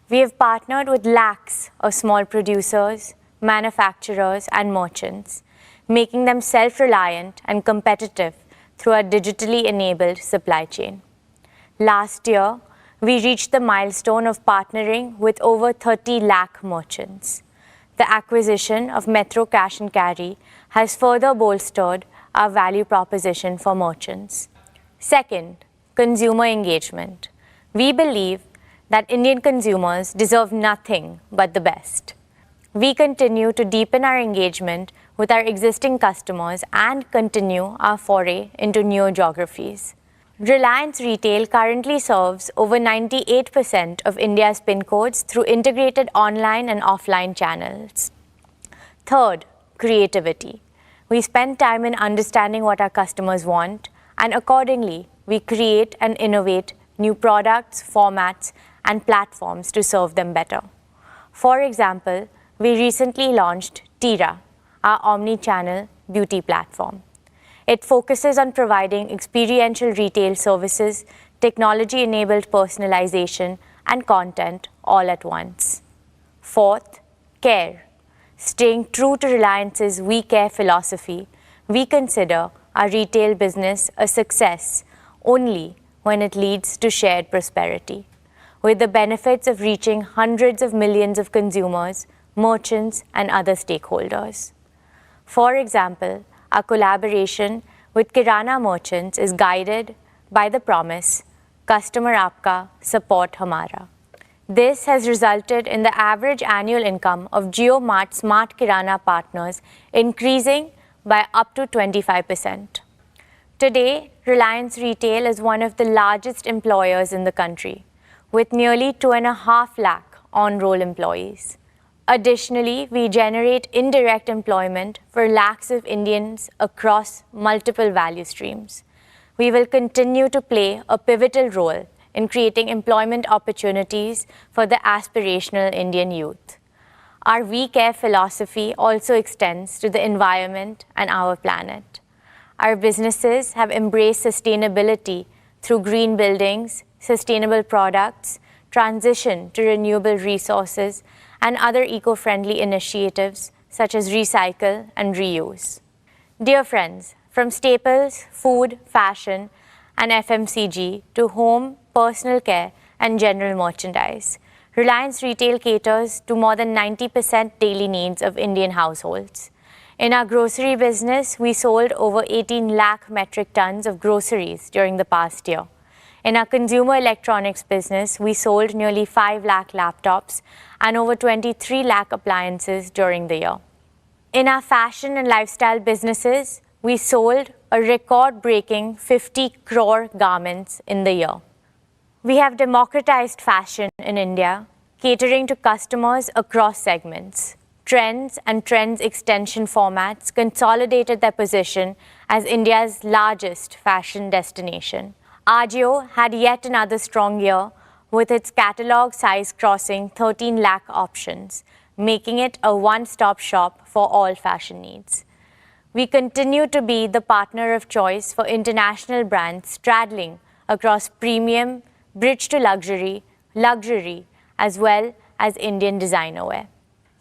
We have partnered with lakhs of small producers, manufacturers, and merchants, making them self-reliant and competitive through our digitally enabled supply chain. Last year, we reached the milestone of partnering with over 30 lakh merchants. The acquisition of Metro Cash and Carry has further bolstered our value proposition for merchants. Second, consumer engagement. We believe that Indian consumers deserve nothing but the best. We continue to deepen our engagement with our existing customers and continue our foray into new geographies. Reliance Retail currently serves over 98% of India's PIN codes through integrated online and offline channels. Third, creativity. We spend time in understanding what our customers want, and accordingly, we create and innovate new products, formats, and platforms to serve them better. For example, we recently launched Tira, our omni-channel beauty platform. It focuses on providing experiential retail services, technology-enabled personalization, and content all at once. Fourth, care. Staying true to Reliance's We Care philosophy, we consider our retail business a success only when it leads to shared prosperity. With the benefits of reaching hundreds of millions of consumers, merchants, and other stakeholders. For example, our collaboration with Kirana merchants is guided by the promise, "Customer Aapka, Support Hamara." This has resulted in the average annual income of JioMart Smart Kirana partners increasing by up to 25%. Today, Reliance Retail is one of the largest employers in the country, with nearly 2.5 lakh on-roll employees. Additionally, we generate indirect employment for lakhs of Indians across multiple value streams. We will continue to play a pivotal role in creating employment opportunities for the aspirational Indian youth. Our We Care philosophy also extends to the environment and our planet. Our businesses have embraced sustainability through green buildings, sustainable products, transition to renewable resources, and other eco-friendly initiatives such as recycle and reuse. Dear friends, from staples, food, fashion, and FMCG to home, personal care, and general merchandise, Reliance Retail caters to more than 90% daily needs of Indian households. In our grocery business, we sold over 18 lakh metric tons of groceries during the past year. In our consumer electronics business, we sold nearly 5 lakh laptops and over 23 lakh appliances during the year. In our fashion and lifestyle businesses, we sold a record-breaking 50 crore garments in the year. We have democratized fashion in India, catering to customers across segments. Trends and Trends extension formats consolidated their position as India's largest fashion destination. Ajio had yet another strong year, with its catalog size crossing 13 lakh options, making it a one-stop shop for all fashion needs. We continue to be the partner of choice for international brands straddling across premium, bridge to luxury, as well as Indian designer wear.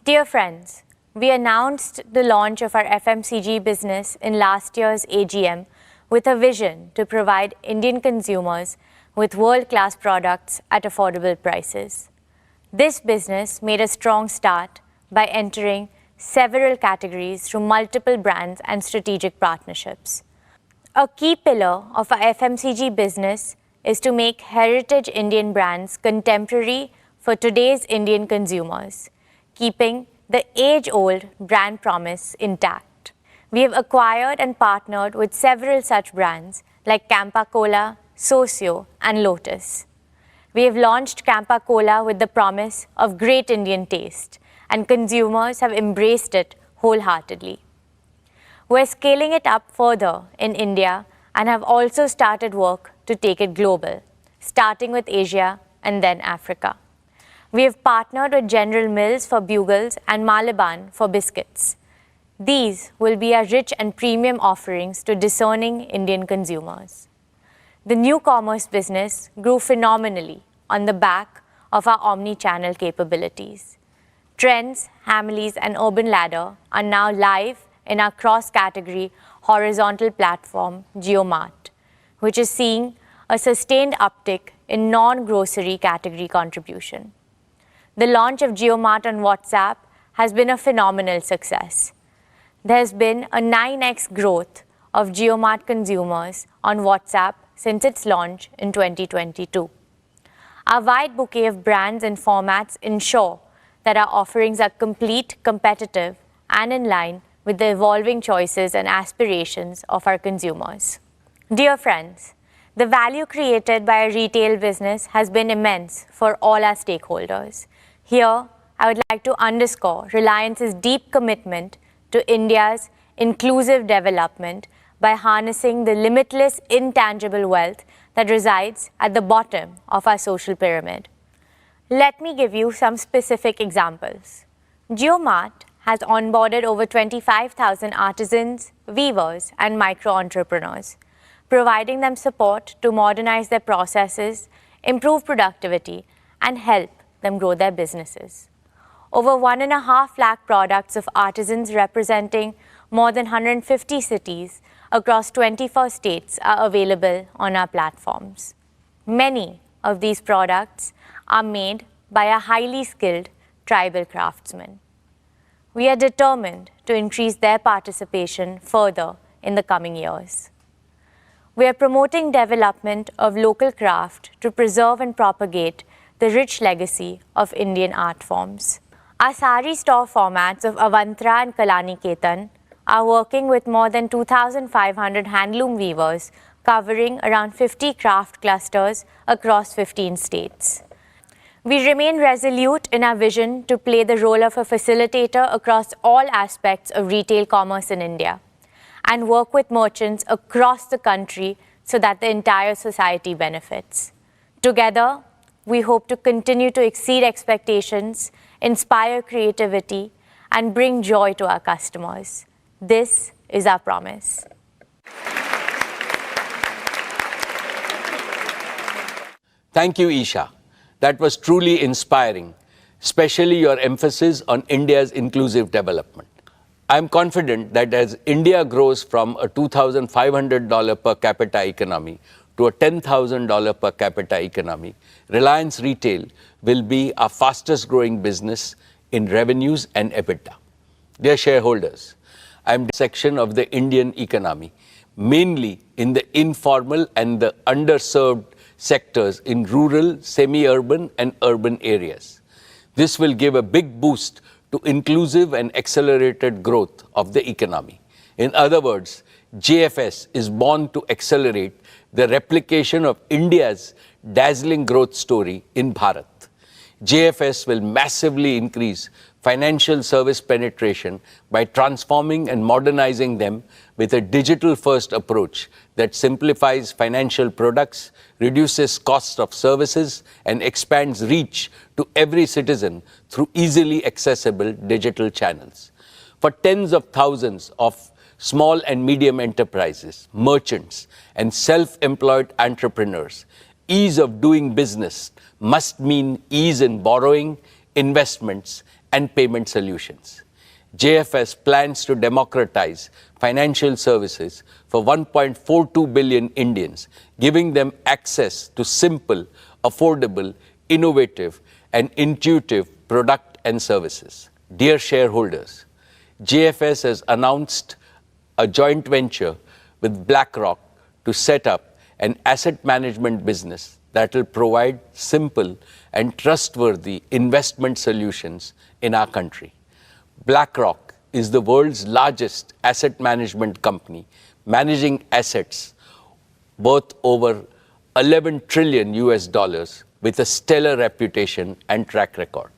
Dear friends, we announced the launch of our FMCG business in last year's AGM with a vision to provide Indian consumers with world-class products at affordable prices. This business made a strong start by entering several categories through multiple brands and strategic partnerships. A key pillar of our FMCG business is to make heritage Indian brands contemporary for today's Indian consumers, keeping the age-old brand promise intact. We have acquired and partnered with several such brands like Campa Cola, Socio, and Lotus. We have launched Campa Cola with the promise of great Indian taste, and consumers have embraced it wholeheartedly. We're scaling it up further in India and have also started work to take it global, starting with Asia and then Africa. We have partnered with General Mills for bugles and Malaban for biscuits. These will be our rich and premium offerings to discerning Indian consumers. The new commerce business grew phenomenally on the back of our omni-channel capabilities. Trends, Hamleys, and Urban Ladder are now live in our cross-category horizontal platform, JioMart, which is seeing a sustained uptick in non-grocery category contribution. The launch of JioMart on WhatsApp has been a phenomenal success. There has been a 9x growth of JioMart consumers on WhatsApp since its launch in 2022. Our wide bouquet of brands and formats ensure that our offerings are complete, competitive, and in line with the evolving choices and aspirations of our consumers. Dear friends, the value created by our retail business has been immense for all our stakeholders. Here, I would like to underscore Reliance's deep commitment to India's inclusive development by harnessing the limitless intangible wealth that resides at the bottom of our social pyramid. Let me give you some specific examples. JioMart has onboarded over 25,000 artisans, weavers, and micro-entrepreneurs, providing them support to modernize their processes, improve productivity, and help them grow their businesses. Over 1.5 lakh products of artisans representing more than 150 cities across 24 states are available on our platforms. Many of these products are made by a highly skilled tribal craftsmen. We are determined to increase their participation further in the coming years. We are promoting development of local craft to preserve and propagate the rich legacy of Indian art forms. Our sari store formats of Avantra and Kalaniketan are working with more than 2,500 handloom weavers covering around 50 craft clusters across 15 states. We remain resolute in our vision to play the role of a facilitator across all aspects of retail commerce in India and work with merchants across the country so that the entire society benefits. Together, we hope to continue to exceed expectations, inspire creativity, and bring joy to our customers. This is our promise. Thank you, Isha. That was truly inspiring, especially your emphasis on India's inclusive development. I am confident that as India grows from a $2,500 per capita economy to a $10,000 per capita economy, Reliance Retail will be our fastest growing business in revenues and EBITDA. Dear shareholders, I am in the section of the Indian economy, mainly in the informal and the underserved sectors in rural, semi-urban and urban areas. This will give a big boost to inclusive and accelerated growth of the economy. In other words, JFS is born to accelerate the replication of India's dazzling growth story in Bharat. JFS will massively increase financial service penetration by transforming and modernizing them with a digital-first approach that simplifies financial products, reduces costs of services, and expands reach to every citizen through easily accessible digital channels. For tens of thousands of small and medium enterprises, merchants, and self-employed entrepreneurs, ease of doing business must mean ease in borrowing, investments, and payment solutions. JFS plans to democratize financial services for 1.42 billion Indians, giving them access to simple, affordable, innovative, and intuitive product and services. Dear shareholders, JFS has announced a joint venture with BlackRock to set up an asset management business that will provide simple and trustworthy investment solutions in our country. BlackRock is the world's largest asset management company, managing assets worth over 11 trillion US dollars with a stellar reputation and track record.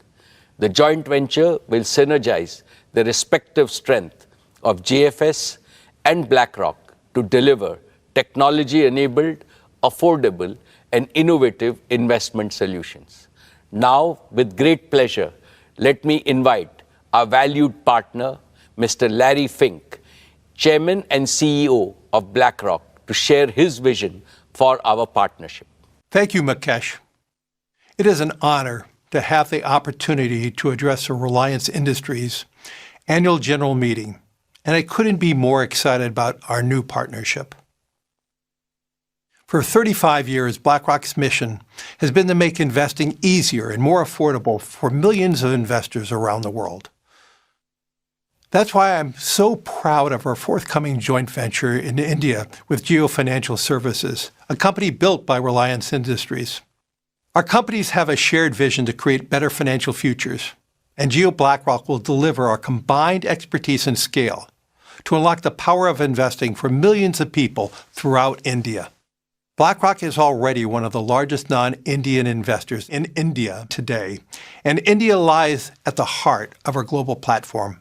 The joint venture will synergize the respective strength of JFS and BlackRock to deliver technology-enabled, affordable, and innovative investment solutions. Now, with great pleasure, let me invite our valued partner, Mr. Larry Fink, Chairman and CEO of BlackRock, to share his vision for our partnership. Thank you, Mukesh. It is an honor to have the opportunity to address the Reliance Industries annual general meeting, and I couldn't be more excited about our new partnership. For 35 years, BlackRock's mission has been to make investing easier and more affordable for millions of investors around the world. That's why I'm so proud of our forthcoming joint venture in India with Jio Financial Services, a company built by Reliance Industries. Our companies have a shared vision to create better financial futures, and Jio BlackRock will deliver our combined expertise and scale to unlock the power of investing for millions of people throughout India. BlackRock is already one of the largest non-Indian investors in India today, and India lies at the heart of our global platform.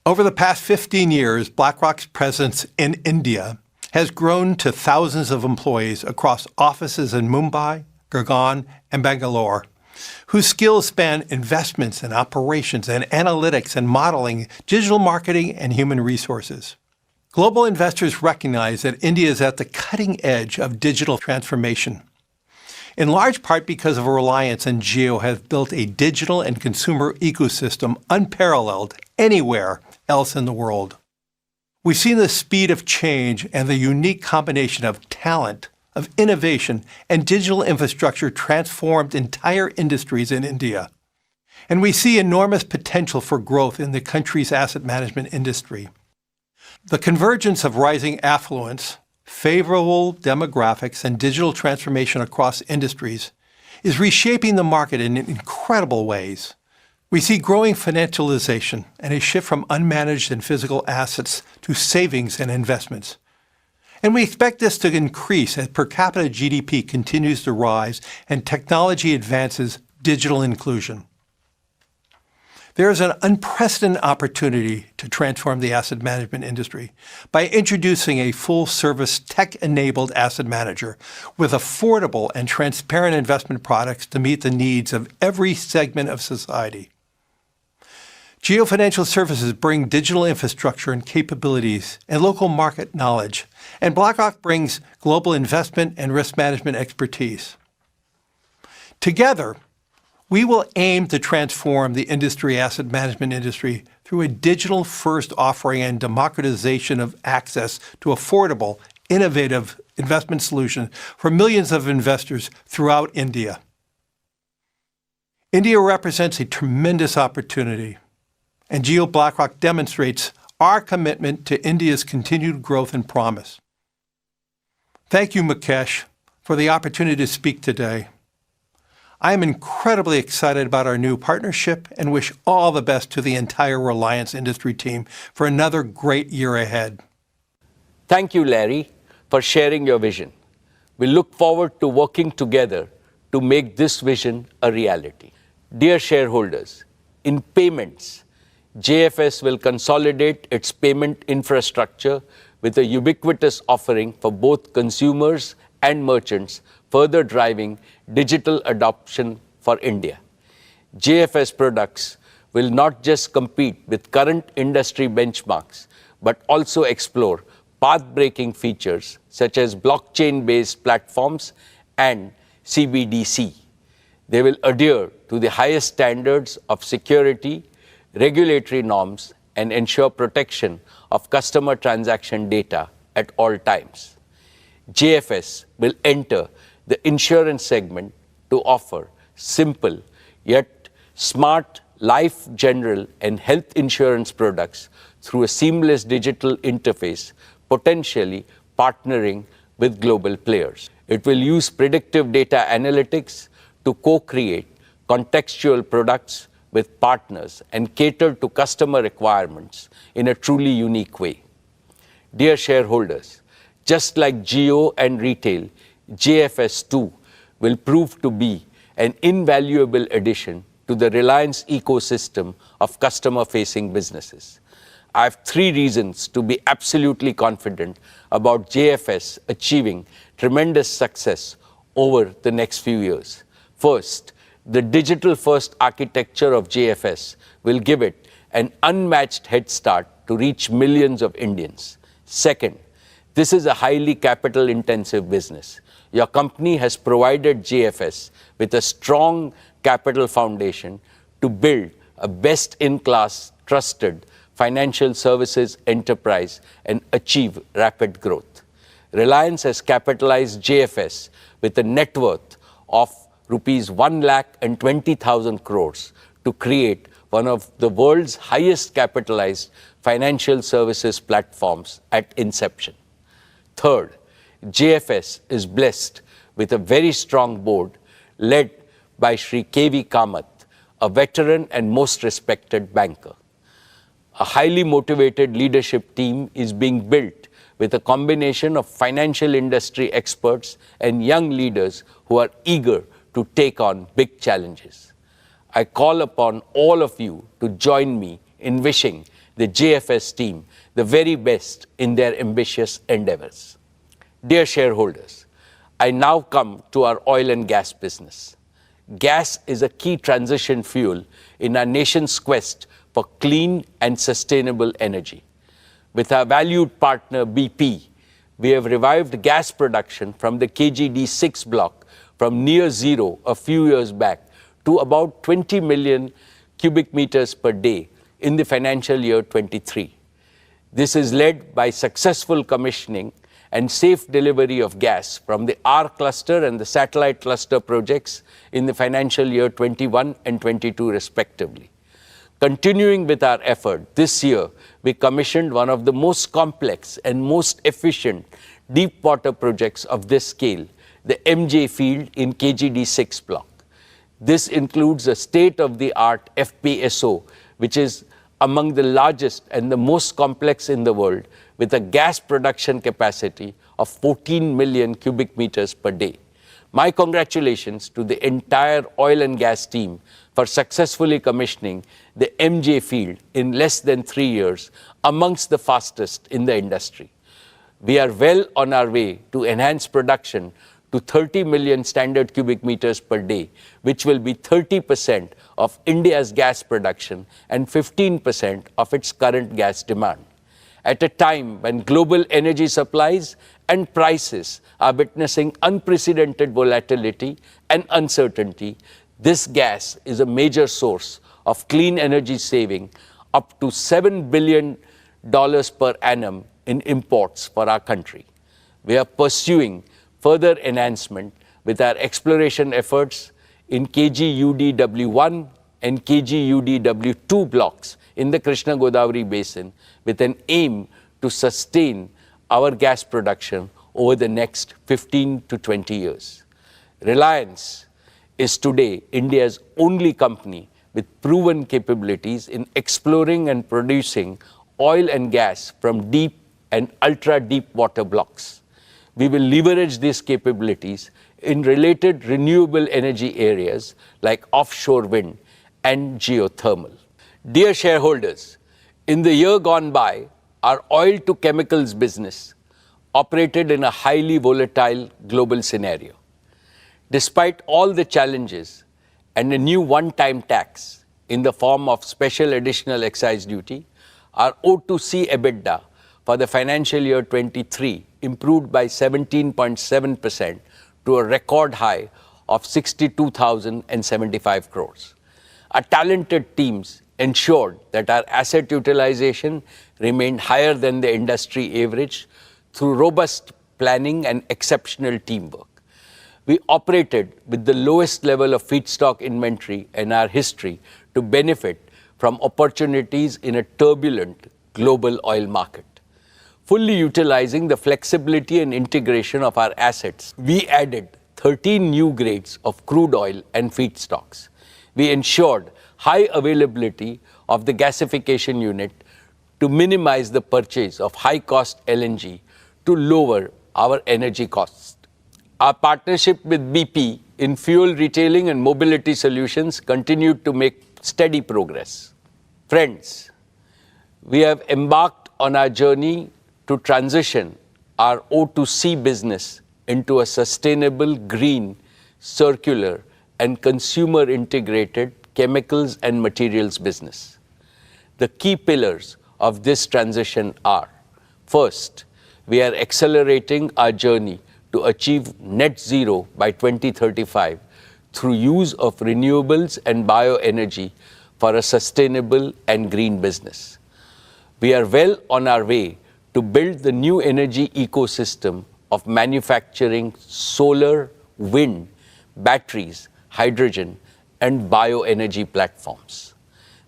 Over the past 15 years, BlackRock's presence in India has grown to thousands of employees across offices in Mumbai, Gurgaon, and Bangalore, whose skills span investments and operations and analytics and modeling, digital marketing, and human resources. Global investors recognize that India is at the cutting edge of digital transformation, in large part because of Reliance and Jio have built a digital and consumer ecosystem unparalleled anywhere else in the world. We've seen the speed of change and the unique combination of talent, of innovation, and digital infrastructure transformed entire industries in India. And we see enormous potential for growth in the country's asset management industry. The convergence of rising affluence, favorable demographics, and digital transformation across industries is reshaping the market in incredible ways. We see growing financialization and a shift from unmanaged and physical assets to savings and investments. And we expect this to increase as per capita GDP continues to rise and technology advances digital inclusion. There is an unprecedented opportunity to transform the asset management industry by introducing a full-service tech-enabled asset manager with affordable and transparent investment products to meet the needs of every segment of society. Geo Financial Services bring digital infrastructure and capabilities and local market knowledge, and BlackRock brings global investment and risk management expertise. Together, we will aim to transform the asset management industry through a digital-first offering and democratization of access to affordable, innovative investment solutions for millions of investors throughout India. India represents a tremendous opportunity, and Geo BlackRock demonstrates our commitment to India's continued growth and promise. Thank you, Mukesh, for the opportunity to speak today. I am incredibly excited about our new partnership and wish all the best to the entire Reliance industry team for another great year ahead. Thank you, Larry, for sharing your vision. We look forward to working together to make this vision a reality. Dear shareholders, in payments, JFS will consolidate its payment infrastructure with a ubiquitous offering for both consumers and merchants, further driving digital adoption for India. JFS products will not just compete with current industry benchmarks, but also explore path-breaking features such as blockchain-based platforms and CBDC. They will adhere to the highest standards of security, regulatory norms, and ensure protection of customer transaction data at all times. JFS will enter the insurance segment to offer simple yet smart life, general, and health insurance products through a seamless digital interface, potentially partnering with global players. It will use predictive data analytics to co-create contextual products with partners and cater to customer requirements in a truly unique way. Dear shareholders, just like Geo and retail, JFS too will prove to be an invaluable addition to the Reliance ecosystem of customer-facing businesses. I have 3 reasons to be absolutely confident about JFS achieving tremendous success over the next few years. First, the digital-first architecture of JFS will give it an unmatched head start to reach millions of Indians. Second, this is a highly capital-intensive business. Your company has provided JFS with a strong capital foundation to build a best-in-class, trusted financial services enterprise and achieve rapid growth. Reliance has capitalized JFS with a net worth of rupees 1,20,000 crores to create one of the world's highest capitalized financial services platforms at inception. Third, JFS is blessed with a very strong board led by Shri K.V. Kamath, a veteran and most respected banker. A highly motivated leadership team is being built with a combination of financial industry experts and young leaders who are eager to take on big challenges. I call upon all of you to join me in wishing the JFS team the very best in their ambitious endeavors. Dear shareholders, I now come to our oil and gas business. Gas is a key transition fuel in our nation's quest for clean and sustainable energy. With our valued partner BP, we have revived gas production from the KGD6 block from near zero a few years back to about 20 million cubic meters per day in the financial year 23. This is led by successful commissioning and safe delivery of gas from the R cluster and the satellite cluster projects in the financial year 21 and 22 respectively. Continuing with our effort, this year we commissioned one of the most complex and most efficient deep water projects of this scale, the MJ field in KGD6 block. This includes a state-of-the-art FPSO, which is among the largest and the most complex in the world, with a gas production capacity of 14 million cubic meters per day. My congratulations to the entire oil and gas team for successfully commissioning the MJ field in less than 3 years, amongst the fastest in the industry. We are well on our way to enhance production to 30 million standard cubic meters per day, which will be 30% of India's gas production and 15% of its current gas demand. At a time when global energy supplies and prices are witnessing unprecedented volatility and uncertainty, this gas is a major source of clean energy saving, up to $7 billion per annum in imports for our country. We are pursuing further enhancement with our exploration efforts in KGUDW1 and KGUDW2 blocks in the Krishna Godavari basin, with an aim to sustain our gas production over the next 15 to 20 years. Reliance is today India's only company with proven capabilities in exploring and producing oil and gas from deep and ultra-deep water blocks. We will leverage these capabilities in related renewable energy areas like offshore wind and geothermal. Dear shareholders, in the year gone by, our oil to chemicals business operated in a highly volatile global scenario. Despite all the challenges and a new one-time tax in the form of special additional excise duty, our O2C EBITDA for the financial year 23 improved by 17.7% to a record high of 62,075 crores. Our talented teams ensured that our asset utilization remained higher than the industry average through robust planning and exceptional teamwork. We operated with the lowest level of feedstock inventory in our history to benefit from opportunities in a turbulent global oil market. Fully utilizing the flexibility and integration of our assets, we added 13 new grades of crude oil and feedstocks. We ensured high availability of the gasification unit to minimize the purchase of high-cost LNG to lower our energy costs. Our partnership with BP in fuel retailing and mobility solutions continued to make steady progress. Friends, we have embarked on our journey to transition our O2C business into a sustainable, green, circular, and consumer-integrated chemicals and materials business. The key pillars of this transition are: first, we are accelerating our journey to achieve net zero by 2035 through use of renewables and bioenergy for a sustainable and green business. We are well on our way to build the new energy ecosystem of manufacturing solar, wind, batteries, hydrogen, and bioenergy platforms.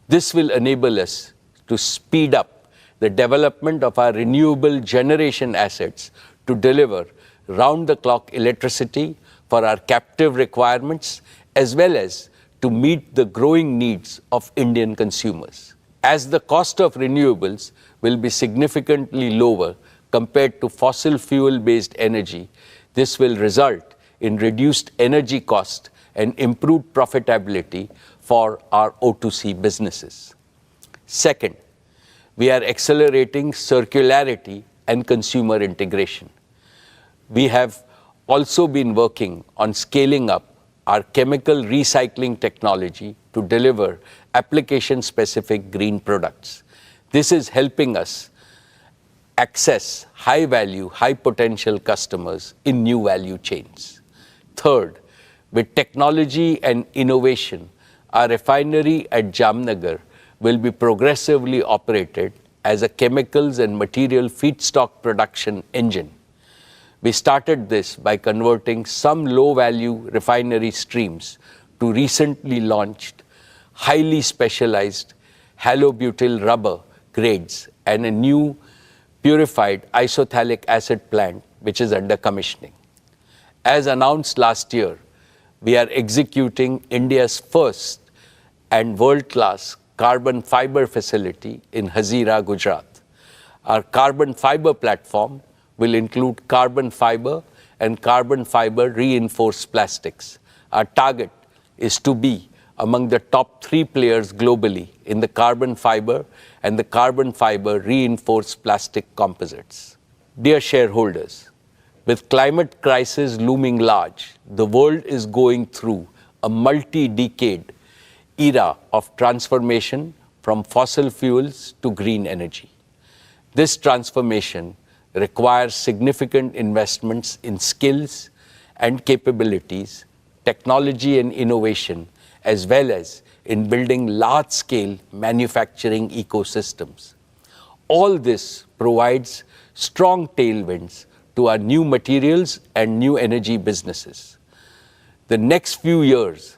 This will enable us to speed up the development of our renewable generation assets to deliver round-the-clock electricity for our captive requirements, as well as to meet the growing needs of Indian consumers. As the cost of renewables will be significantly lower compared to fossil fuel-based energy, this will result in reduced energy cost and improved profitability for our O2C businesses. Second, we are accelerating circularity and consumer integration. We have also been working on scaling up our chemical recycling technology to deliver application-specific green products. This is helping us access high-value, high-potential customers in new value chains. Third, with technology and innovation, our refinery at Jamnagar will be progressively operated as a chemicals and material feedstock production engine. We started this by converting some low-value refinery streams to recently launched, highly specialized halobutyl rubber grades and a new purified isophthalic acid plant, which is under commissioning. As announced last year, we are executing India's first and world-class carbon fiber facility in Hazira, Gujarat. Our carbon fiber platform will include carbon fiber and carbon fiber reinforced plastics. Our target is to be among the top 3 players globally in the carbon fiber and the carbon fiber reinforced plastic composites. Dear shareholders, with climate crisis looming large, the world is going through a multi-decade era of transformation from fossil fuels to green energy. This transformation requires significant investments in skills and capabilities, technology and innovation, as well as in building large-scale manufacturing ecosystems. All this provides strong tailwinds to our new materials and new energy businesses. The next few years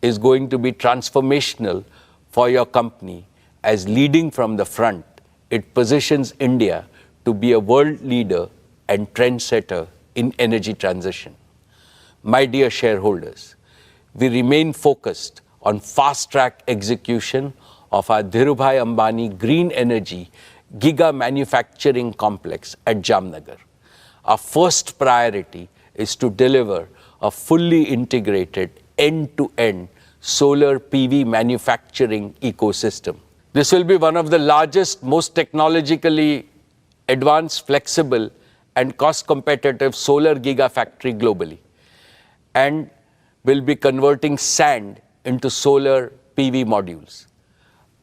is going to be transformational for your company as leading from the front. It positions India to be a world leader and trendsetter in energy transition. My dear shareholders, we remain focused on fast-track execution of our Dhirubhai Ambani Green Energy Giga Manufacturing Complex at Jamnagar. Our first priority is to deliver a fully integrated end-to-end solar PV manufacturing ecosystem. This will be one of the largest, most technologically advanced, flexible, and cost-competitive solar gigafactory globally, and will be converting sand into solar PV modules.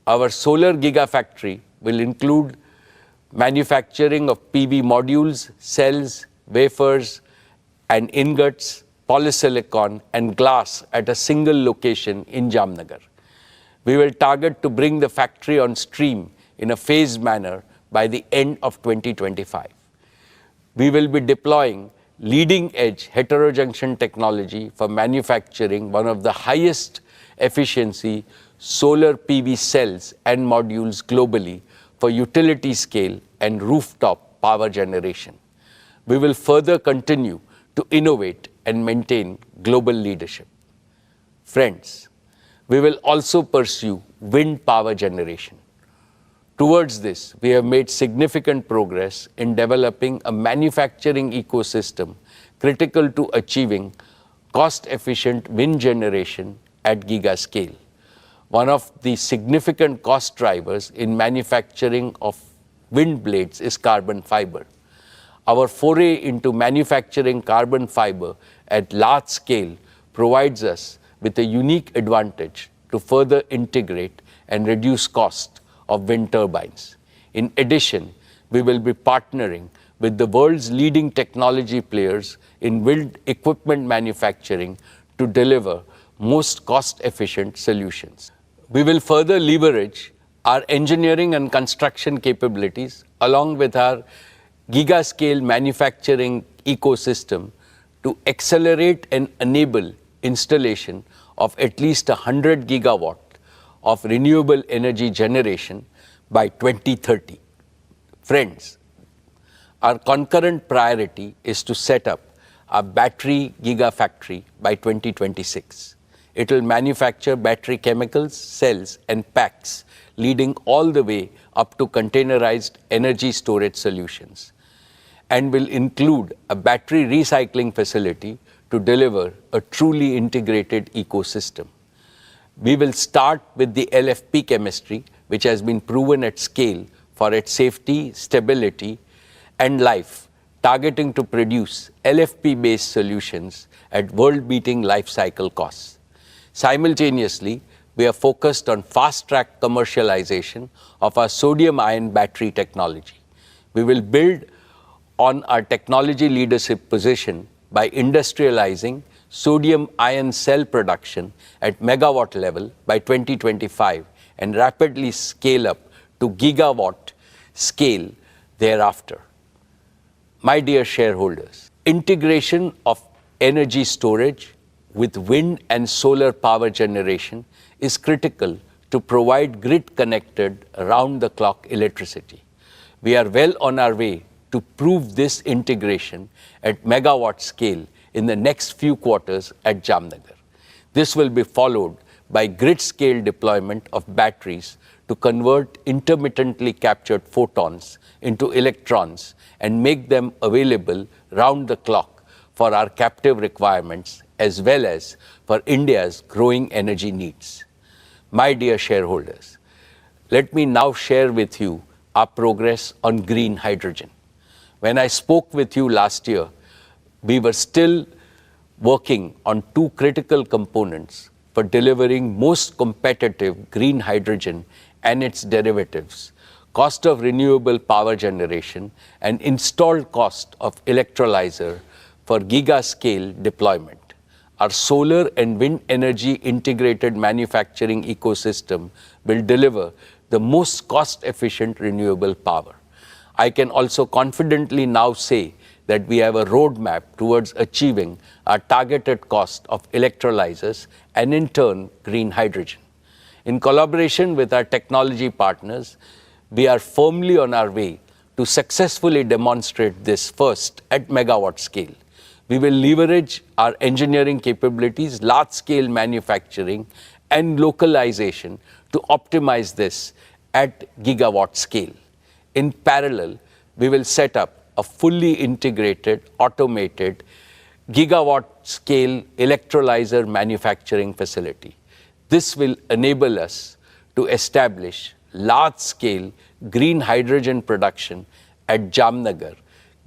Our solar gigafactory will include manufacturing of PV modules, cells, wafers, and ingots, polysilicon, and glass at a single location in Jamnagar. We will target to bring the factory on stream in a phased manner by the end of 2025. We will be deploying leading-edge heterojunction technology for manufacturing one of the highest efficiency solar PV cells and modules globally for utility scale and rooftop power generation. We will further continue to innovate and maintain global leadership. Friends, we will also pursue wind power generation. Towards this, we have made significant progress in developing a manufacturing ecosystem critical to achieving cost-efficient wind generation at giga scale. One of the significant cost drivers in manufacturing of wind blades is carbon fiber. Our foray into manufacturing carbon fiber at large scale provides us with a unique advantage to further integrate and reduce cost of wind turbines. In addition, we will be partnering with the world's leading technology players in wind equipment manufacturing to deliver most cost-efficient solutions. We will further leverage our engineering and construction capabilities along with our giga-scale manufacturing ecosystem to accelerate and enable installation of at least 100 gigawatt of renewable energy generation by 2030. Friends, our concurrent priority is to set up a battery gigafactory by 2026. It will manufacture battery chemicals, cells, and packs, leading all the way up to containerized energy storage solutions, and will include a battery recycling facility to deliver a truly integrated ecosystem. We will start with the LFP chemistry, which has been proven at scale for its safety, stability, and life, targeting to produce LFP-based solutions at world-beating life cycle costs. Simultaneously, we are focused on fast-track commercialization of our sodium-ion battery technology. We will build on our technology leadership position by industrializing sodium-ion cell production at megawatt level by 2025 and rapidly scale up to gigawatt scale thereafter. My dear shareholders, integration of energy storage with wind and solar power generation is critical to provide grid-connected, round-the-clock electricity. We are well on our way to prove this integration at megawatt scale in the next few quarters at Jamnagar. This will be followed by grid-scale deployment of batteries to convert intermittently captured photons into electrons and make them available round the clock for our captive requirements as well as for India's growing energy needs. My dear shareholders, let me now share with you our progress on green hydrogen. When I spoke with you last year, we were still working on two critical components for delivering most competitive green hydrogen and its derivatives, cost of renewable power generation and installed cost of electrolyzer for giga-scale deployment. Our solar and wind energy integrated manufacturing ecosystem will deliver the most cost-efficient renewable power. I can also confidently now say that we have a roadmap towards achieving our targeted cost of electrolyzers and in turn green hydrogen. In collaboration with our technology partners, we are firmly on our way to successfully demonstrate this first at megawatt scale. We will leverage our engineering capabilities, large-scale manufacturing, and localization to optimize this at gigawatt scale. In parallel, we will set up a fully integrated, automated, gigawatt-scale electrolyzer manufacturing facility. This will enable us to establish large-scale green hydrogen production at Jamnagar,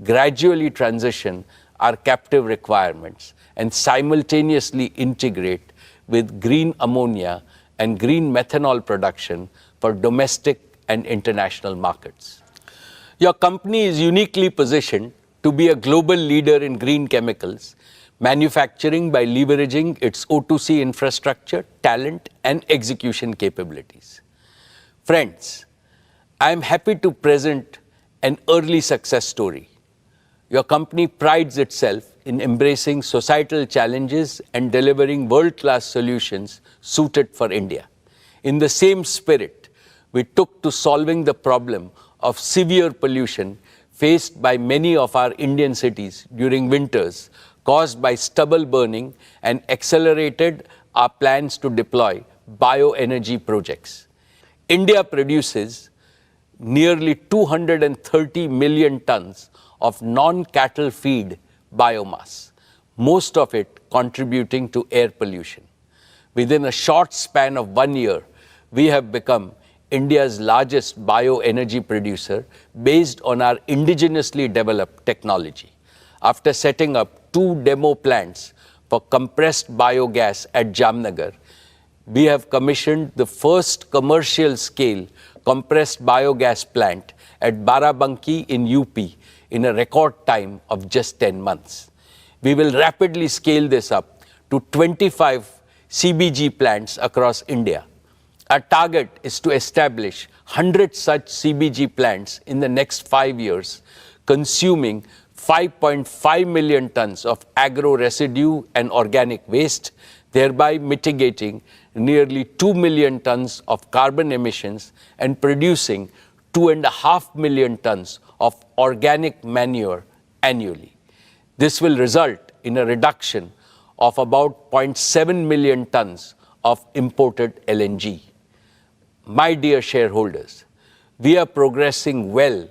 gradually transition our captive requirements, and simultaneously integrate with green ammonia and green methanol production for domestic and international markets. Your company is uniquely positioned to be a global leader in green chemicals, manufacturing by leveraging its O2C infrastructure, talent, and execution capabilities. Friends, I am happy to present an early success story. Your company prides itself in embracing societal challenges and delivering world-class solutions suited for India. In the same spirit, we took to solving the problem of severe pollution faced by many of our Indian cities during winters caused by stubble burning and accelerated our plans to deploy bioenergy projects. India produces nearly 230 million tons of non-cattle feed biomass, most of it contributing to air pollution. Within a short span of 1 year, we have become India's largest bioenergy producer based on our indigenously developed technology. After setting up 2 demo plants for compressed biogas at Jamnagar, we have commissioned the first commercial-scale compressed biogas plant at Barabanki in UP in a record time of just 10 months. We will rapidly scale this up to 25 CBG plants across India. Our target is to establish 100 such CBG plants in the next 5 years, consuming 5.5 million tons of agro residue and organic waste, thereby mitigating nearly 2 million tons of carbon emissions and producing 2.5 million tons of organic manure annually. This will result in a reduction of about 0.7 million tons of imported LNG. My dear shareholders, we are progressing well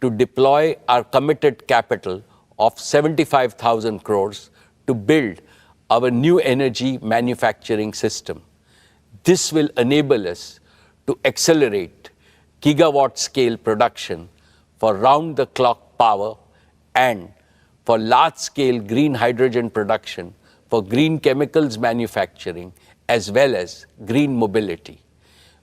to deploy our committed capital of 75,000 crores to build our new energy manufacturing system. This will enable us to accelerate gigawatt-scale production for round-the-clock power and for large-scale green hydrogen production for green chemicals manufacturing as well as green mobility.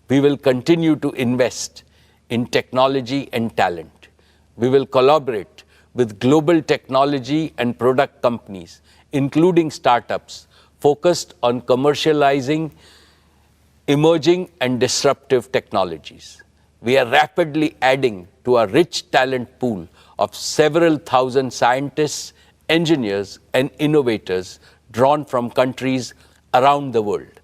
We will continue to invest in technology and talent. We will collaborate with global technology and product companies, including startups, focused on commercializing emerging and disruptive technologies. We are rapidly adding to our rich talent pool of several thousand scientists engineers, and innovators drawn from countries around the world.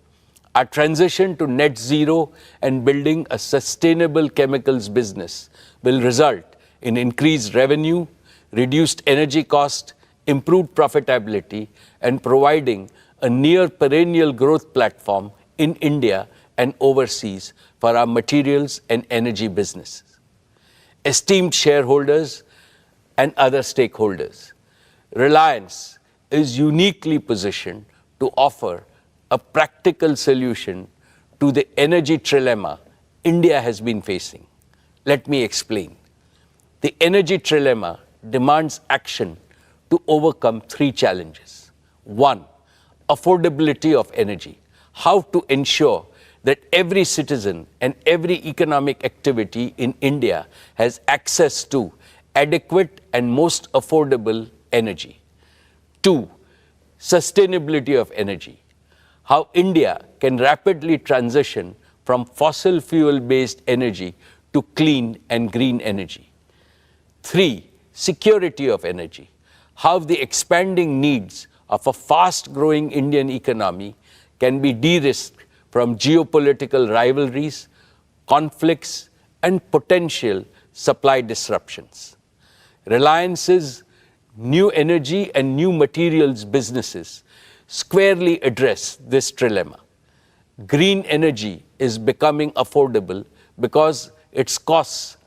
Our transition to net zero and building a sustainable chemicals business will result in increased revenue, reduced energy cost, improved profitability, and providing a near perennial growth platform in India and overseas for our materials and energy businesses. Esteemed shareholders and other stakeholders, Reliance is uniquely positioned to offer a practical solution to the energy trilemma India has been facing. Let me explain. The energy trilemma demands action to overcome three challenges. One, affordability of energy. How to ensure that every citizen and every economic activity in India has access to adequate and most affordable energy. Two, sustainability of energy. How India can rapidly transition from fossil fuel-based energy to clean and green energy. Three, security of energy. How the expanding needs of a fast-growing Indian economy can be de-risked from geopolitical rivalries, conflicts, and potential supply disruptions. Reliance's new energy and new materials businesses squarely address this trilemma. Green energy is becoming affordable because its costs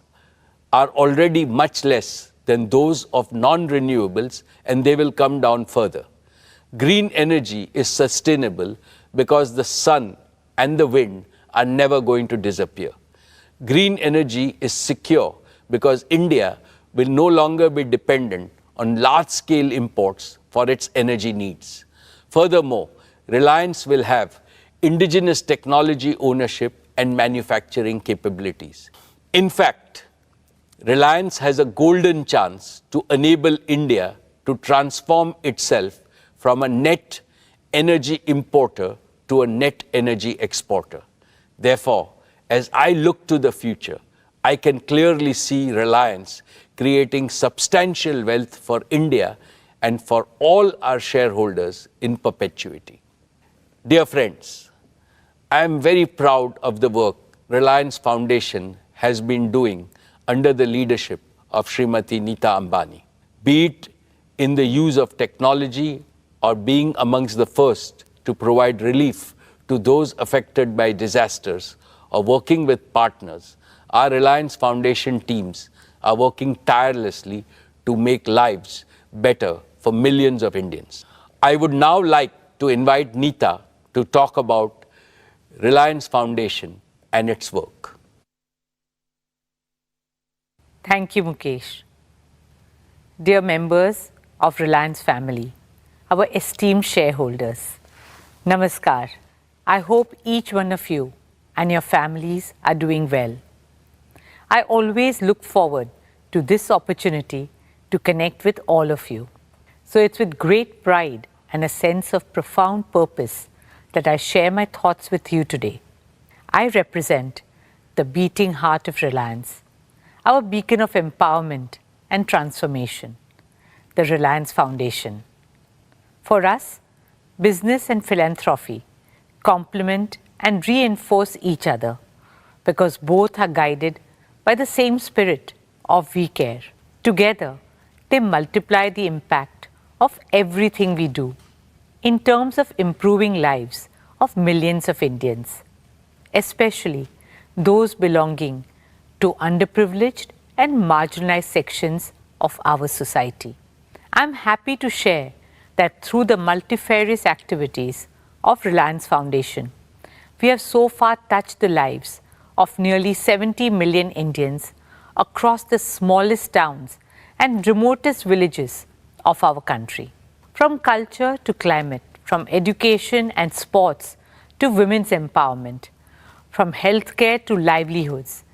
are already much less than those of non-renewables, and they will come down further. Green energy is sustainable because the sun and the wind are never going to disappear. Green energy is secure because India will no longer be dependent on large-scale imports for its energy needs. Furthermore, Reliance will have indigenous technology ownership and manufacturing capabilities. In fact, Reliance has a golden chance to enable India to transform itself from a net energy importer to a net energy exporter. Therefore, as I look to the future, I can clearly see Reliance creating substantial wealth for India and for all our shareholders in perpetuity. Dear friends, I am very proud of the work Reliance Foundation has been doing under the leadership of Srimati Nita Ambani, be it in the use of technology or being amongst the first to provide relief to those affected by disasters or working with partners. Our Reliance Foundation teams are working tirelessly to make lives better for millions of Indians. I would now like to invite Nita to talk about Reliance Foundation and its work. Thank you, Mukesh. Dear members of Reliance family, our esteemed shareholders, Namaskar. I hope each one of you and your families are doing well. I always look forward to this opportunity to connect with all of you. So it's with great pride and a sense of profound purpose that I share my thoughts with you today. I represent the beating heart of Reliance, our beacon of empowerment and transformation, the Reliance Foundation. For us, business and philanthropy complement and reinforce each other because both are guided by the same spirit of we care. Together, they multiply the impact of everything we do in terms of improving lives of millions of Indians, especially those belonging to underprivileged and marginalized sections of our society. I'm happy to share that through the multifarious activities of Reliance Foundation, we have so far touched the lives of nearly 70 million Indians across the smallest towns and remotest villages of our country. From culture to climate, from education and sports to women's empowerment, from healthcare to livelihoods,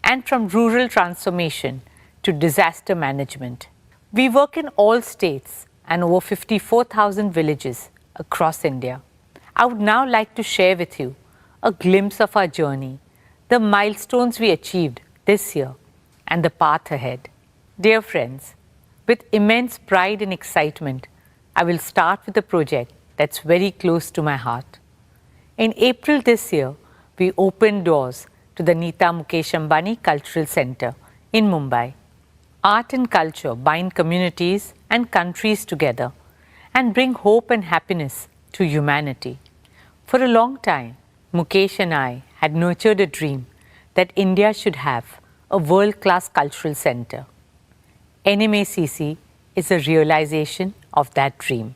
and from rural transformation to disaster management. We work in all states and over 54,000 villages across India. I would now like to share with you a glimpse of our journey, the milestones we achieved this year, and the path ahead. Dear friends, With immense pride and excitement, I will start with a project that's very close to my heart. In April this year, we opened doors to the Neeta Mukesh Ambani Cultural Center in Mumbai. Art and culture bind communities and countries together and bring hope and happiness to humanity. For a long time, Mukesh and I had nurtured a dream that India should have a world-class cultural center. NMACC is a realization of that dream.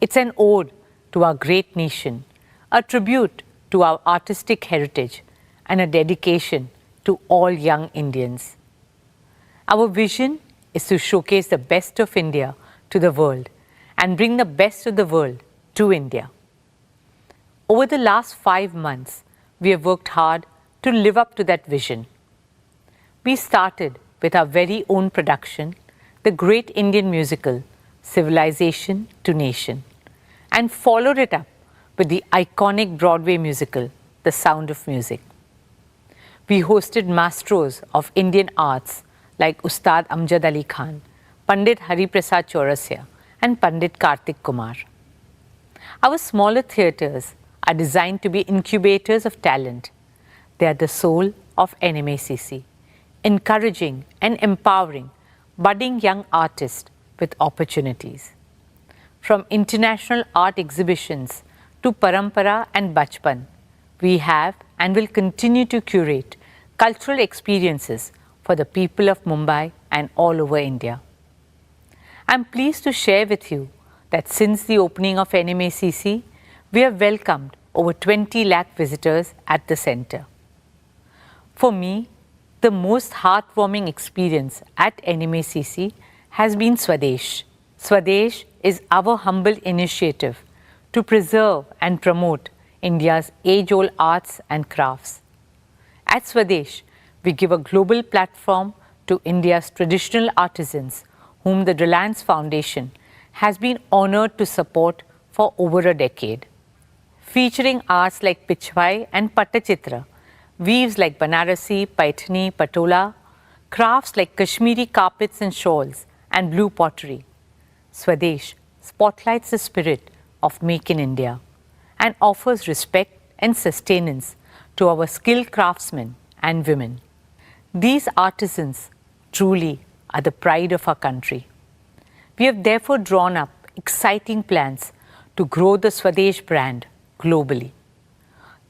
It's an ode to our great nation, a tribute to our artistic heritage, and a dedication to all young Indians. Our vision is to showcase the best of India to the world and bring the best of the world to India. Over the last 5 months, we have worked hard to live up to that vision. We started with our very own production, the great Indian musical, Civilization to Nation, and followed it up with the iconic Broadway musical, The Sound of Music. We hosted maestros of Indian arts like Ustad Amjad Ali Khan, Pandit Hari Prasad Chaurasya, and Pandit Kartik Kumar. Our smaller theatres are designed to be incubators of talent. They are the soul of NMACC, encouraging and empowering budding young artists with opportunities. From international art exhibitions to Parampara and Bachpan, we have and will continue to curate cultural experiences for the people of Mumbai and all over India. I am pleased to share with you that since the opening of NMACC, we have welcomed over 20 lakh visitors at the centre. For me, the most heartwarming experience at NMACC has been Swadesh. Swadesh is our humble initiative to preserve and promote India's age-old arts and crafts. At Swadesh, we give a global platform to India's traditional artisans whom the Reliance Foundation has been honoured to support for over a decade. Featuring arts like Pichwai and Pattachitra, weaves like Banarasi, Paithani, Patola, crafts like Kashmiri carpets and shawls, and blue pottery. Swadesh spotlights the spirit of Make in India and offers respect and sustenance to our skilled craftsmen and women. These artisans truly are the pride of our country. We have therefore drawn up exciting plans to grow the Swadesh brand globally.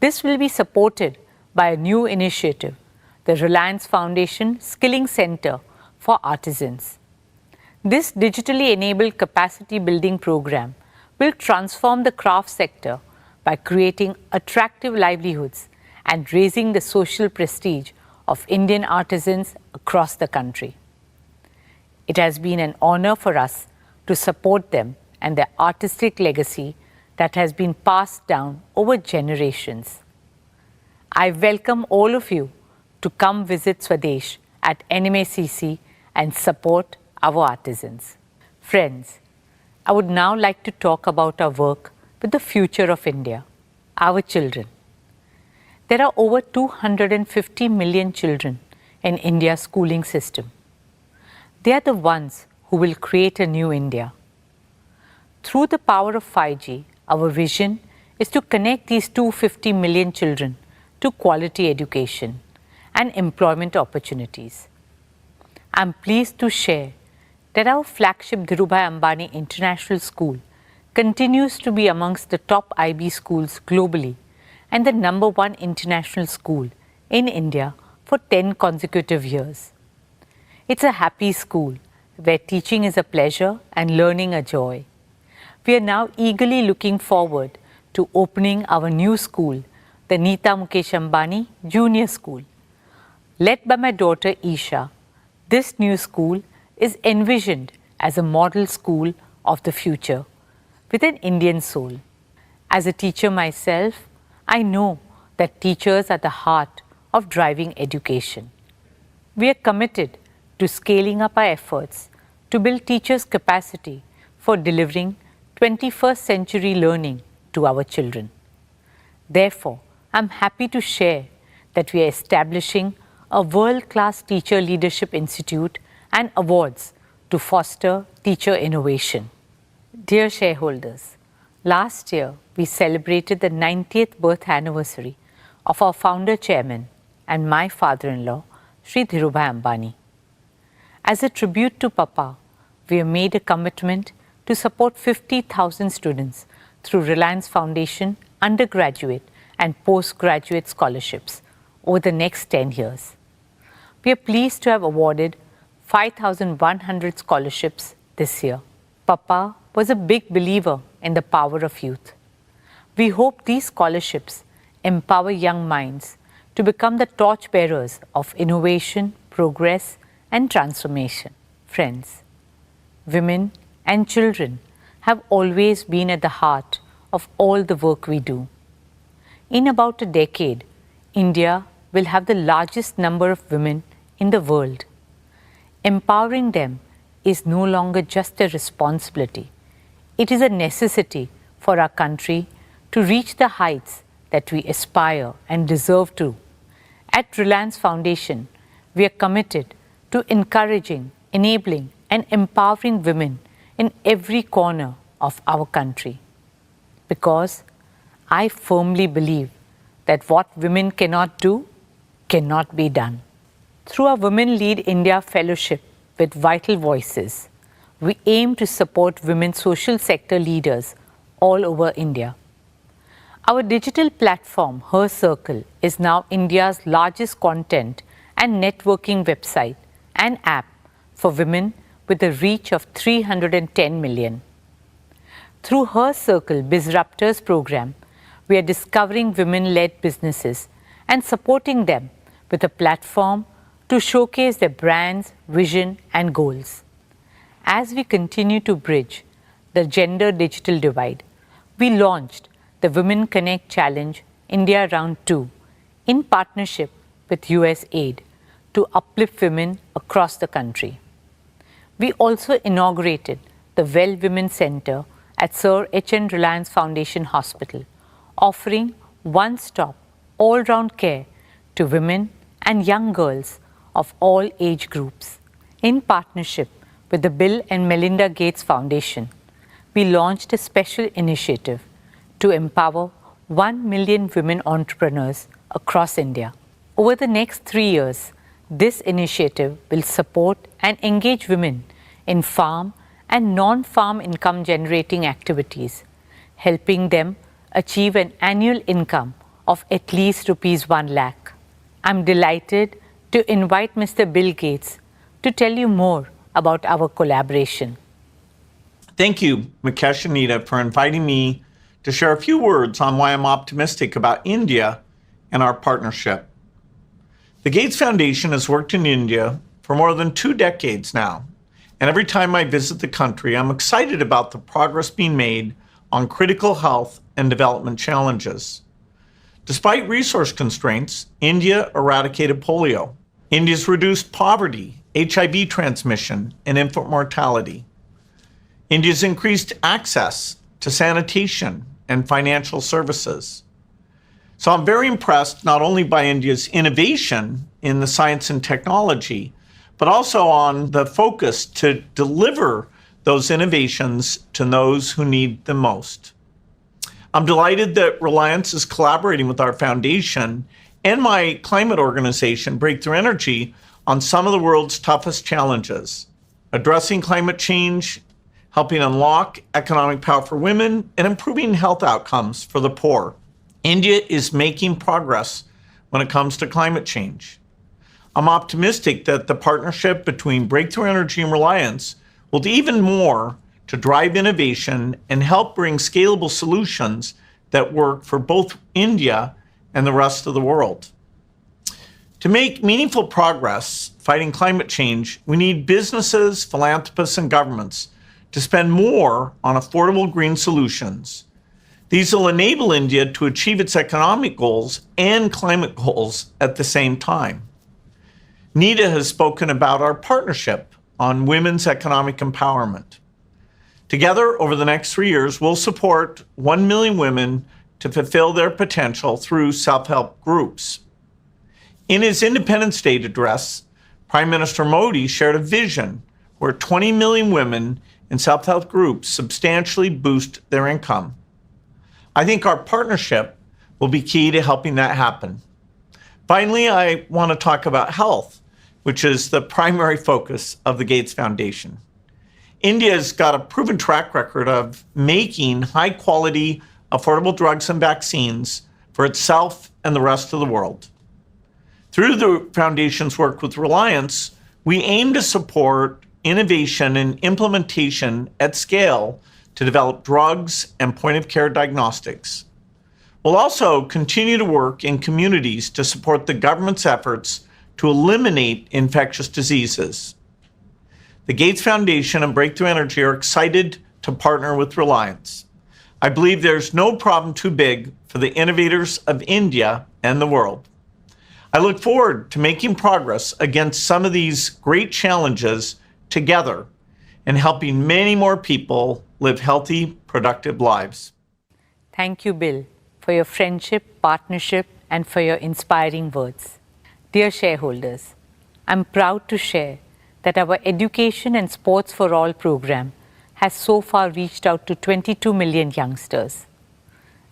This will be supported by a new initiative, the Reliance Foundation Skilling Center for Artisans. This digitally enabled capacity building program will transform the craft sector by creating attractive livelihoods and raising the social prestige of Indian artisans across the country. It has been an honor for us to support them and their artistic legacy that has been passed down over generations. I welcome all of you to come visit Swadesh at NMACC and support our artisans. Friends, I would now like to talk about our work with the future of India, our children. There are over 250 million children in India's schooling system. They are the ones who will create a new India. Through the power of 5G, our vision is to connect these 250 million children to quality education and employment opportunities. I am pleased to share that our flagship Dhirubhai Ambani International School continues to be amongst the top IB schools globally and the #1 international school in India for 10 consecutive years. It's a happy school where teaching is a pleasure and learning a joy. We are now eagerly looking forward to opening our new school, the Neeta Mukesh Ambani Junior School. Led by my daughter Isha, this new school is envisioned as a model school of the future with an Indian soul. As a teacher myself, I know that teachers are the heart of driving education. We are committed to scaling up our efforts to build teachers' capacity for delivering 21st century learning to our children. Therefore, I'm happy to share that we are establishing a world-class Teacher Leadership Institute and awards to foster teacher innovation. Dear shareholders, last year we celebrated the 90th birth anniversary of our founder chairman and my father-in-law, Shri Dhirubhai Ambani. As a tribute to Papa, we have made a commitment to support 50,000 students through Reliance Foundation undergraduate and postgraduate scholarships over the next 10 years. We are pleased to have awarded 5,100 scholarships this year. Papa was a big believer in the power of youth. We hope these scholarships empower young minds to become the torchbearers of innovation, progress, and transformation. Friends, women and children have always been at the heart of all the work we do. In about a decade, India will have the largest number of women in the world. Empowering them is no longer just a responsibility. It is a necessity for our country to reach the heights that we aspire and deserve to. At Reliance Foundation, we are committed to encouraging, enabling, and empowering women in every corner of our country. Because I firmly believe that what women cannot do cannot be done. Through our Women Lead India Fellowship with Vital Voices, we aim to support women social sector leaders all over India. Our digital platform, Her Circle, is now India's largest content and networking website and app for women with a reach of 310 million. Through Her Circle Bizruptors program, we are discovering women-led businesses and supporting them with a platform to showcase their brands, vision, and goals. As we continue to bridge the gender digital divide, we launched the Women Connect Challenge India Round 2 in partnership with USAID to uplift women across the country. We also inaugurated the Well Women Center at Sir H.N. Reliance Foundation Hospital, offering one-stop, all-round care to women and young girls of all age groups. In partnership with the Bill and Melinda Gates Foundation, we launched a special initiative to empower 1 million women entrepreneurs across India. Over the next 3 years, this initiative will support and engage women in farm and non-farm income generating activities, helping them achieve an annual income of at least rupees 1 lakh. I'm delighted to invite Mr. Bill Gates to tell you more about our collaboration. Thank you, Mukesh and Nita, for inviting me to share a few words on why I'm optimistic about India and our partnership. The Gates Foundation has worked in India for more than 2 decades now, and every time I visit the country, I'm excited about the progress being made on critical health and development challenges. Despite resource constraints, India eradicated polio. India's reduced poverty, HIV transmission, and infant mortality. India's increased access to sanitation and financial services. So I'm very impressed not only by India's innovation in the science and technology, but also on the focus to deliver those innovations to those who need them most. I'm delighted that Reliance is collaborating with our foundation and my climate organization, Breakthrough Energy, on some of the world's toughest challenges, addressing climate change, helping unlock economic power for women, and improving health outcomes for the poor. India is making progress when it comes to climate change. I'm optimistic that the partnership between Breakthrough Energy and Reliance will do even more to drive innovation and help bring scalable solutions that work for both India and the rest of the world. To make meaningful progress fighting climate change, we need businesses, philanthropists, and governments to spend more on affordable green solutions. These will enable India to achieve its economic goals and climate goals at the same time. Nita has spoken about our partnership on women's economic empowerment. Together, over the next 3 years, we'll support 1 million women to fulfill their potential through self-help groups. In his Independence Day address, Prime Minister Modi shared a vision where 20 million women in self-help groups substantially boost their income. I think our partnership will be key to helping that happen. Finally, I want to talk about health, which is the primary focus of the Gates Foundation. India's got a proven track record of making high-quality, affordable drugs and vaccines for itself and the rest of the world. Through the Foundation's work with Reliance, we aim to support innovation and implementation at scale to develop drugs and point-of-care diagnostics. We'll also continue to work in communities to support the government's efforts to eliminate infectious diseases. The Gates Foundation and Breakthrough Energy are excited to partner with Reliance. I believe there's no problem too big for the innovators of India and the world. I look forward to making progress against some of these great challenges together and helping many more people live healthy, productive lives. Thank you, Bill, for your friendship, partnership, and for your inspiring words. Dear shareholders, I'm proud to share that our Education and Sports for All program has so far reached out to 22 million youngsters.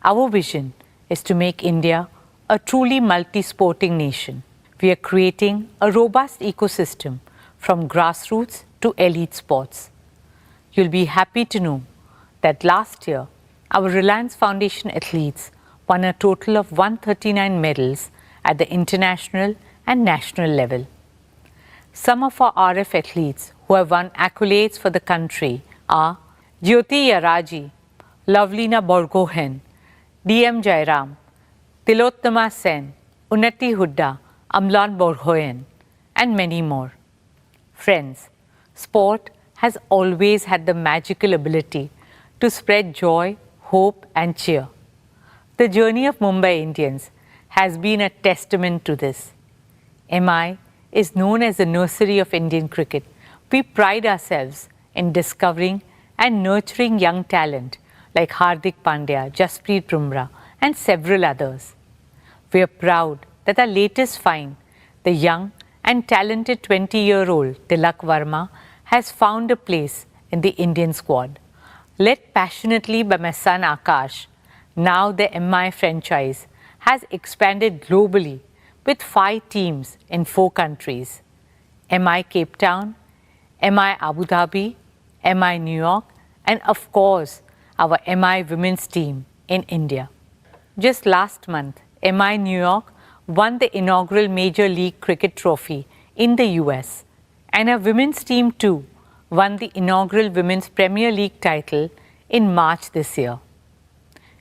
Our vision is to make India a truly multi-sporting nation. We are creating a robust ecosystem from grassroots to elite sports. You'll be happy to know that last year, our Reliance Foundation athletes won a total of 139 medals at the international and national level. Some of our RF athletes who have won accolades for the country are Jyoti Yaraji, Lovelina Borgohen, DM Jairam, Tilottama Sen, Unnati Hudda, Amlan Borgohen, and many more. Friends, sport has always had the magical ability to spread joy, hope, and cheer. The journey of Mumbai Indians has been a testament to this. MI is known as the nursery of Indian cricket. We pride ourselves in discovering and nurturing young talent like Hardik Pandya, Jasprit Bumrah, and several others. We are proud that our latest find, the young and talented 20-year-old Tilak Verma, has found a place in the Indian squad. Led passionately by my son Akash, now the MI franchise has expanded globally with 5 teams in 4 countries: MI Cape Town, MI Abu Dhabi, MI New York, and of course, our MI women's team in India. Just last month, MI New York won the inaugural Major League Cricket Trophy in the US, and our women's team too won the inaugural Women's Premier League title in March this year.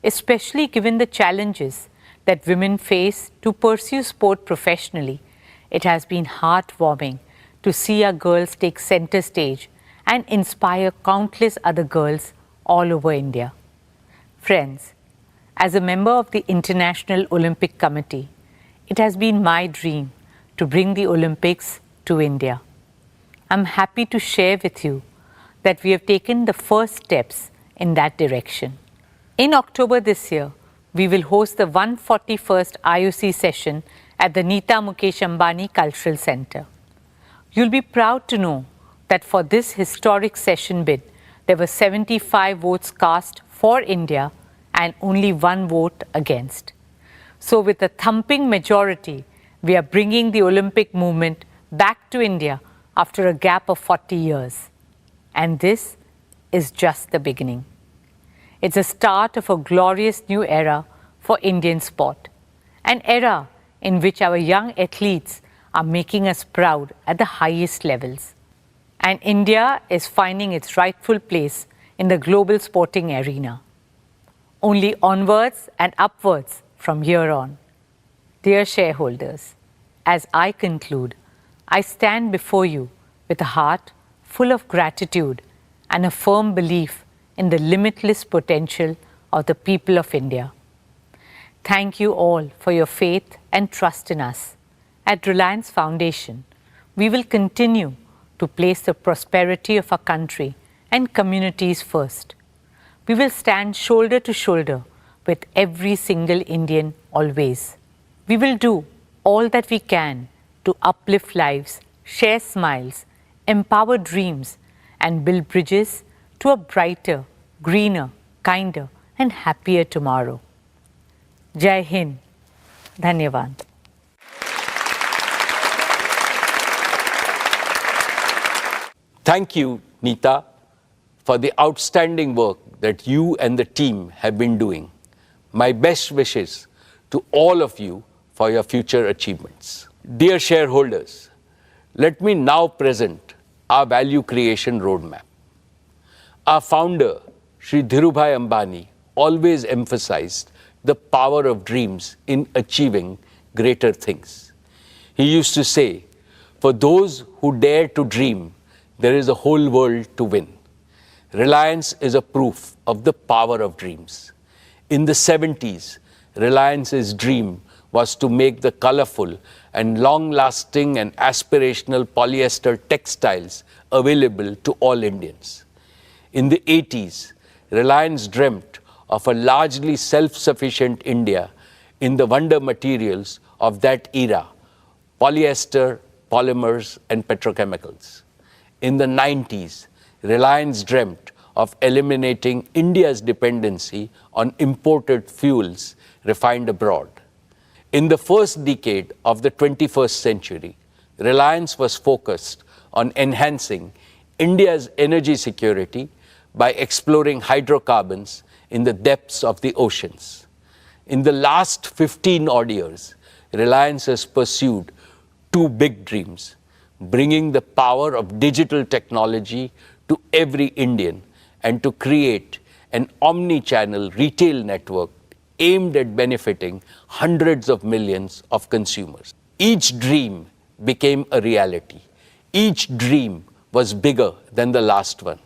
Especially given the challenges that women face to pursue sport professionally, it has been heartwarming to see our girls take center stage and inspire countless other girls all over India. Friends, as a member of the International Olympic Committee, it has been my dream to bring the Olympics to India. I'm happy to share with you that we have taken the first steps in that direction. In October this year, we will host the 141st IOC session at the Neeta Mukesh Ambani Cultural Center. You'll be proud to know that for this historic session bid, there were 75 votes cast for India and only 1 vote against. So with a thumping majority, we are bringing the Olympic movement back to India after a gap of 40 years. And this is just the beginning. It's a start of a glorious new era for Indian sport, an era in which our young athletes are making us proud at the highest levels. And India is finding its rightful place in the global sporting arena. Only onwards and upwards from here on. Dear shareholders, as I conclude, I stand before you with a heart full of gratitude and a firm belief in the limitless potential of the people of India. Thank you all for your faith and trust in us. At Reliance Foundation, we will continue to place the prosperity of our country and communities first. We will stand shoulder to shoulder with every single Indian always. We will do all that we can to uplift lives, share smiles, empower dreams, and build bridges to a brighter, greener, kinder, and happier tomorrow. Jai Hind. Dhanyavad. Thank you, Neeta, for the outstanding work that you and the team have been doing. My best wishes to all of you for your future achievements. Dear shareholders, let me now present our value creation roadmap. Our founder, Shri Dhirubhai Ambani, always emphasized the power of dreams in achieving greater things. He used to say, for those who dare to dream, there is a whole world to win. Reliance is a proof of the power of dreams. In the 70s, Reliance's dream was to make the colorful and long-lasting and aspirational polyester textiles available to all Indians. In the 80s, Reliance dreamt of a largely self-sufficient India in the wonder materials of that era, polyester, polymers, and petrochemicals. In the 90s, Reliance dreamt of eliminating India's dependency on imported fuels refined abroad. In the first decade of the 21st century, Reliance was focused on enhancing India's energy security by exploring hydrocarbons in the depths of the oceans. In the last 15 odd years, Reliance has pursued two big dreams: bringing the power of digital technology to every Indian and to create an omni-channel retail network aimed at benefiting hundreds of millions of consumers. Each dream became a reality. Each dream was bigger than the last one.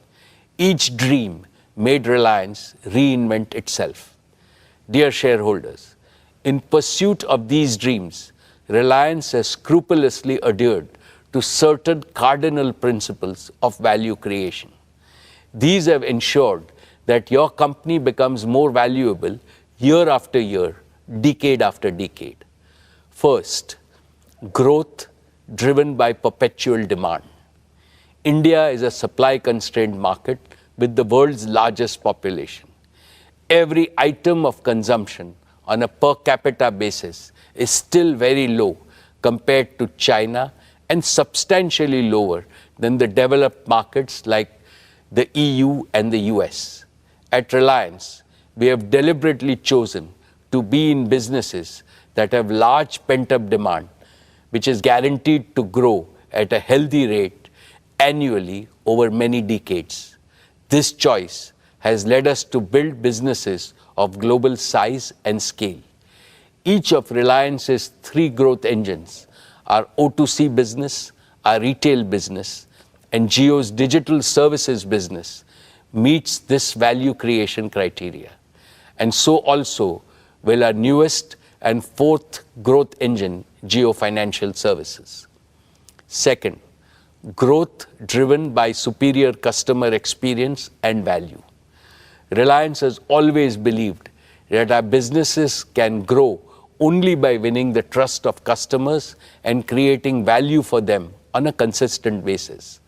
Each dream made Reliance reinvent itself. Dear shareholders, in pursuit of these dreams, Reliance has scrupulously adhered to certain cardinal principles of value creation. These have ensured that your company becomes more valuable year after year, decade after decade. First, growth driven by perpetual demand. India is a supply-constrained market with the world's largest population. Every item of consumption on a per capita basis is still very low compared to China and substantially lower than the developed markets like the EU and the US. At Reliance, we have deliberately chosen to be in businesses that have large pent-up demand, which is guaranteed to grow at a healthy rate annually over many decades. This choice has led us to build businesses of global size and scale. Each of Reliance's three growth engines, our O2C business, our retail business, and Jio's digital services business, meets this value creation criteria. And so also will our newest and fourth growth engine, Jio Financial Services. Second, growth driven by superior customer experience and value. Reliance has always believed that our businesses can grow only by winning the trust of customers and creating value for them on a consistent basis.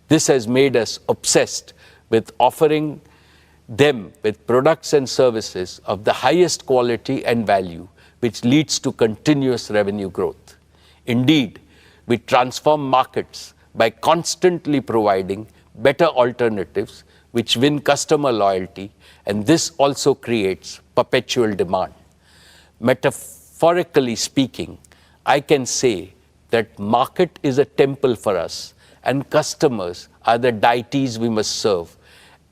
This has made us obsessed with offering them with products and services of the highest quality and value, which leads to continuous revenue growth. Indeed, we transform markets by constantly providing better alternatives which win customer loyalty, and this also creates perpetual demand. Metaphorically speaking, I can say that market is a temple for us and customers are the deities we must serve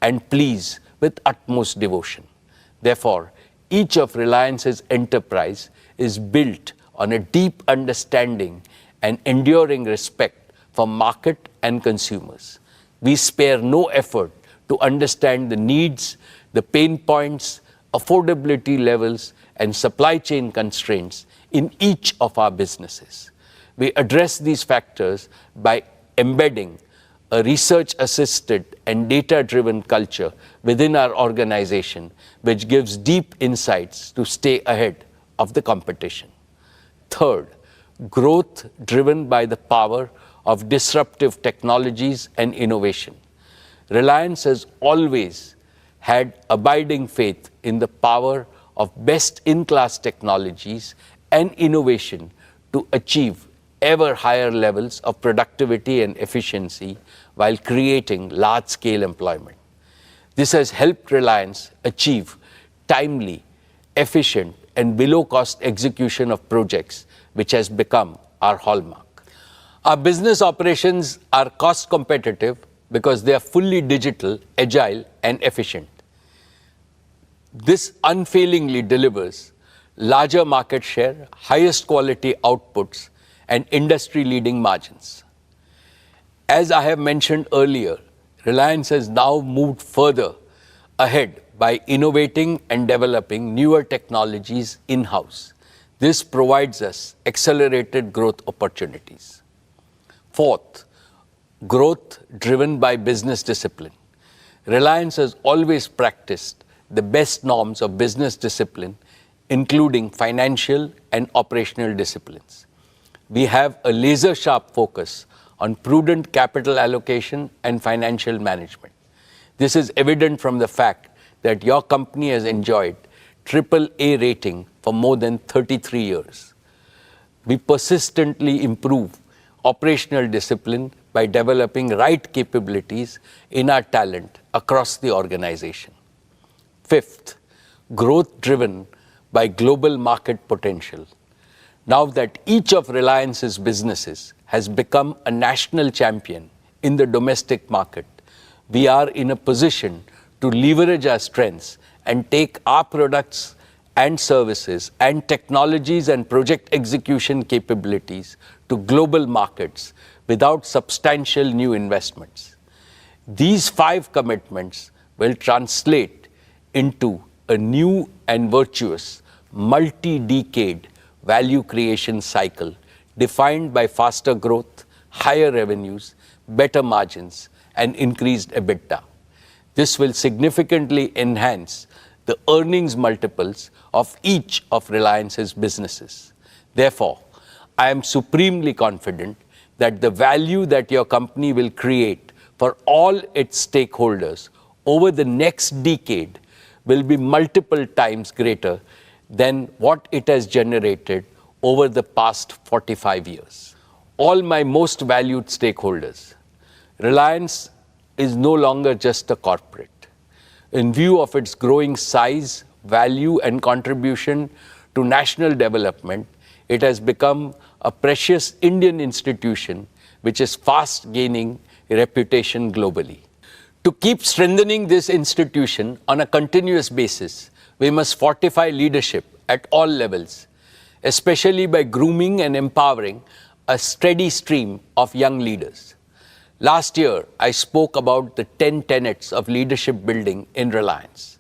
and please with utmost devotion. Therefore, each of Reliance's enterprise is built on a deep understanding and enduring respect for market and consumers. We spare no effort to understand the needs, the pain points, affordability levels, and supply chain constraints in each of our businesses. We address these factors by embedding a research-assisted and data-driven culture within our organization, which gives deep insights to stay ahead of the competition. Third, growth driven by the power of disruptive technologies and innovation. Reliance has always had abiding faith in the power of best-in-class technologies and innovation to achieve ever higher levels of productivity and efficiency while creating large-scale employment. This has helped Reliance achieve timely, efficient, and below-cost execution of projects, which has become our hallmark. Our business operations are cost competitive because they are fully digital, agile, and efficient. This unfailingly delivers larger market share, highest quality outputs, and industry-leading margins. As I have mentioned earlier, Reliance has now moved further ahead by innovating and developing newer technologies in-house. This provides us accelerated growth opportunities. Fourth, growth driven by business discipline. Reliance has always practiced the best norms of business discipline, including financial and operational disciplines. We have a laser-sharp focus on prudent capital allocation and financial management. This is evident from the fact that your company has enjoyed AAA rating for more than 33 years. We persistently improve operational discipline by developing right capabilities in our talent across the organization. Fifth, growth driven by global market potential. Now that each of Reliance's businesses has become a national champion in the domestic market, we are in a position to leverage our strengths and take our products and services and technologies and project execution capabilities to global markets without substantial new investments. These 5 commitments will translate into a new and virtuous multi-decade value creation cycle defined by faster growth, higher revenues, better margins, and increased EBITDA. This will significantly enhance the earnings multiples of each of Reliance's businesses. Therefore, I am supremely confident that the value that your company will create for all its stakeholders over the next decade will be multiple times greater than what it has generated over the past 45 years. All my most valued stakeholders, Reliance is no longer just a corporate. In view of its growing size, value, and contribution to national development, it has become a precious Indian institution which is fast gaining reputation globally. To keep strengthening this institution on a continuous basis, we must fortify leadership at all levels, especially by grooming and empowering a steady stream of young leaders. Last year, I spoke about the 10 tenets of leadership building in Reliance.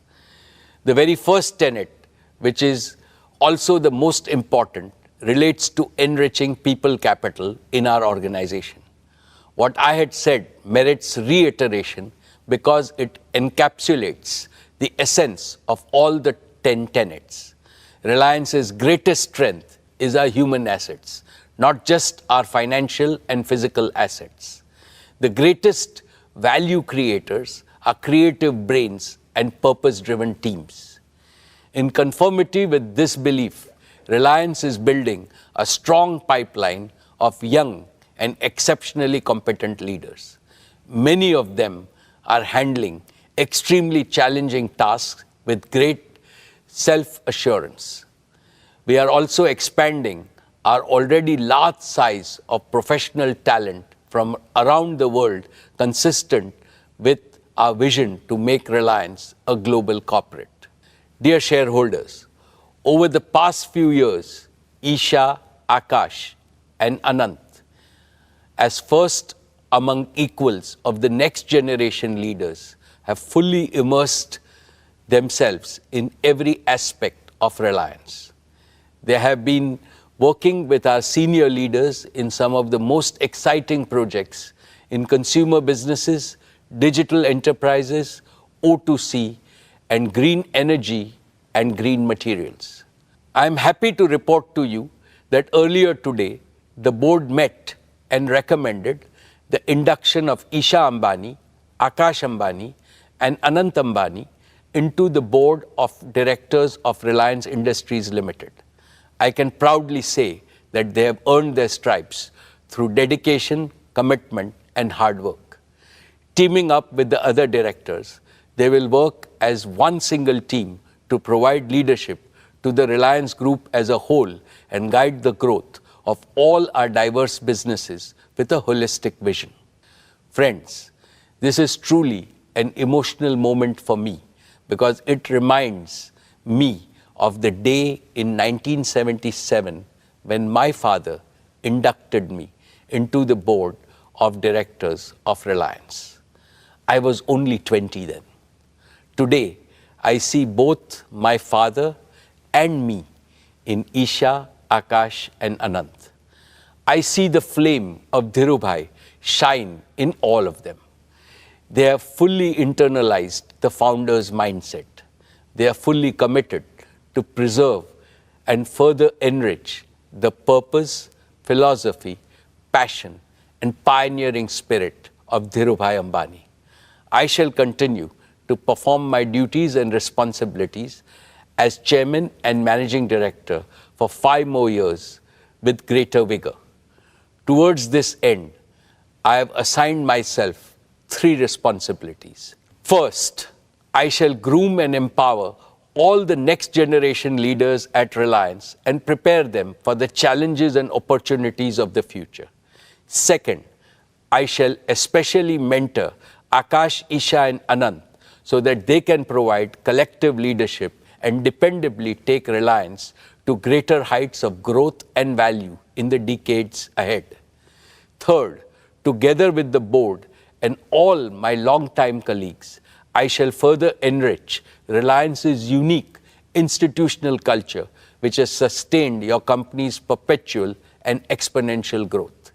The very first tenet, which is also the most important, relates to enriching people capital in our organization. What I had said merits reiteration because it encapsulates the essence of all the 10 tenets. Reliance's greatest strength is our human assets, not just our financial and physical assets. The greatest value creators are creative brains and purpose-driven teams. In conformity with this belief, Reliance is building a strong pipeline of young and exceptionally competent leaders. Many of them are handling extremely challenging tasks with great self-assurance. We are also expanding our already large size of professional talent from around the world, consistent with our vision to make Reliance a global corporate. Dear shareholders, over the past few years, Isha, Akash, and Anant, as first among equals of the next generation leaders, have fully immersed themselves in every aspect of Reliance. They have been working with our senior leaders in some of the most exciting projects in consumer businesses, digital enterprises, O2C, and green energy and green materials. I am happy to report to you that earlier today, the board met and recommended the induction of Isha Ambani, Akash Ambani, and Anant Ambani into the board of directors of Reliance Industries Limited. I can proudly say that they have earned their stripes through dedication, commitment, and hard work. Teaming up with the other directors, they will work as one single team to provide leadership to the Reliance Group as a whole and guide the growth of all our diverse businesses with a holistic vision. Friends, this is truly an emotional moment for me because it reminds me of the day in 1977 when my father inducted me into the board of directors of Reliance. I was only 20 then. Today, I see both my father and me in Isha, Akash, and Anant. I see the flame of Dhirubhai shine in all of them. They have fully internalized the founder's mindset. They are fully committed to preserve and further enrich the purpose, philosophy, passion, and pioneering spirit of Dhirubhai Ambani. I shall continue to perform my duties and responsibilities as chairman and managing director for 5 more years with greater vigor. Towards this end, I have assigned myself 3 responsibilities. First, I shall groom and empower all the next generation leaders at Reliance and prepare them for the challenges and opportunities of the future. Second, I shall especially mentor Akash, Isha, and Anant so that they can provide collective leadership and dependably take Reliance to greater heights of growth and value in the decades ahead. Third, together with the board and all my longtime colleagues, I shall further enrich Reliance's unique institutional culture, which has sustained your company's perpetual and exponential growth.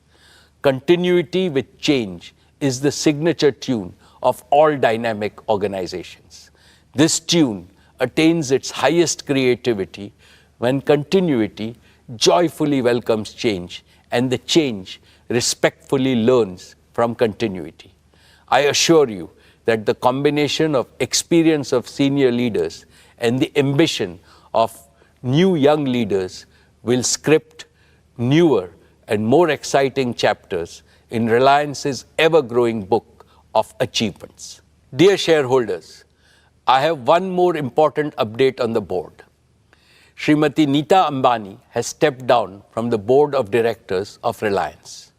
Continuity with change is the signature tune of all dynamic organizations. This tune attains its highest creativity when continuity joyfully welcomes change and the change respectfully learns from continuity. I assure you that the combination of experience of senior leaders and the ambition of new young leaders will script newer and more exciting chapters in Reliance's ever-growing book of achievements. Dear shareholders, I have one more important update on the board. Srimati Neeta Ambani has stepped down from the board of directors of Reliance.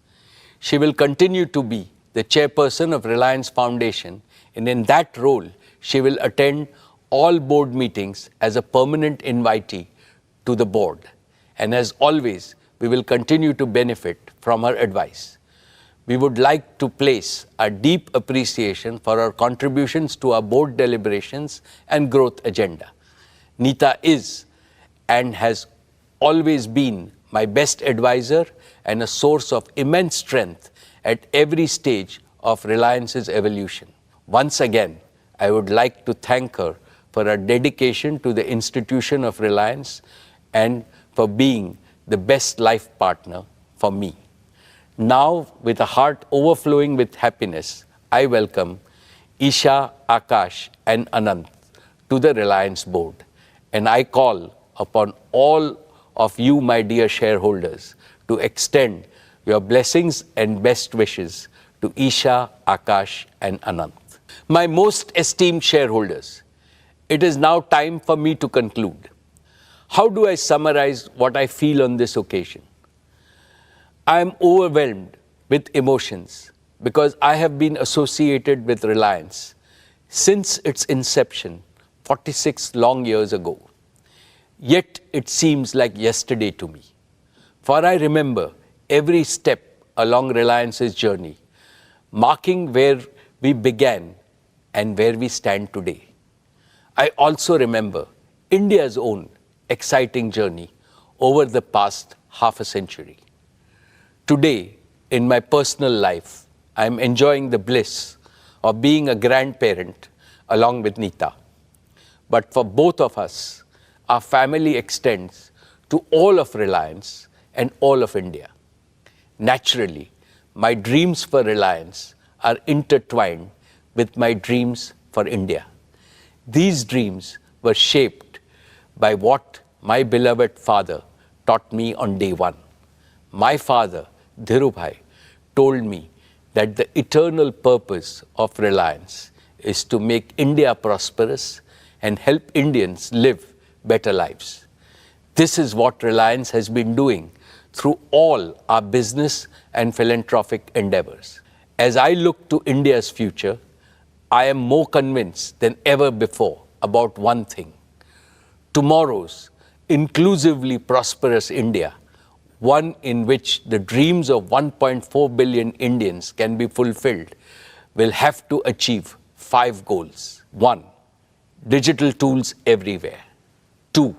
She will continue to be the chairperson of Reliance Foundation, and in that role, she will attend all board meetings as a permanent invitee to the board. And as always, we will continue to benefit from her advice. We would like to place a deep appreciation for her contributions to our board deliberations and growth agenda. Neeta is and has always been my best advisor and a source of immense strength at every stage of Reliance's evolution. Once again, I would like to thank her for her dedication to the institution of Reliance and for being the best life partner for me. Now, with a heart overflowing with happiness, I welcome Isha, Akash, and Anant to the Reliance board. And I call upon all of you, my dear shareholders, to extend your blessings and best wishes to Isha, Akash, and Anant. My most esteemed shareholders, it is now time for me to conclude. How do I summarize what I feel on this occasion? I am overwhelmed with emotions because I have been associated with Reliance since its inception 46 long years ago. Yet it seems like yesterday to me. For I remember every step along Reliance's journey, marking where we began and where we stand today. I also remember India's own exciting journey over the past half a century. Today, in my personal life, I am enjoying the bliss of being a grandparent along with Neeta. But for both of us, our family extends to all of Reliance and all of India. Naturally, my dreams for Reliance are intertwined with my dreams for India. These dreams were shaped by what my beloved father taught me on day one. My father, Dhirubhai, told me that the eternal purpose of Reliance is to make India prosperous and help Indians live better lives. This is what Reliance has been doing through all our business and philanthropic endeavors. As I look to India's future, I am more convinced than ever before about one thing. Tomorrow's inclusively prosperous India, one in which the dreams of 1.4 billion Indians can be fulfilled, will have to achieve 5 goals. 1. Digital tools everywhere. 2.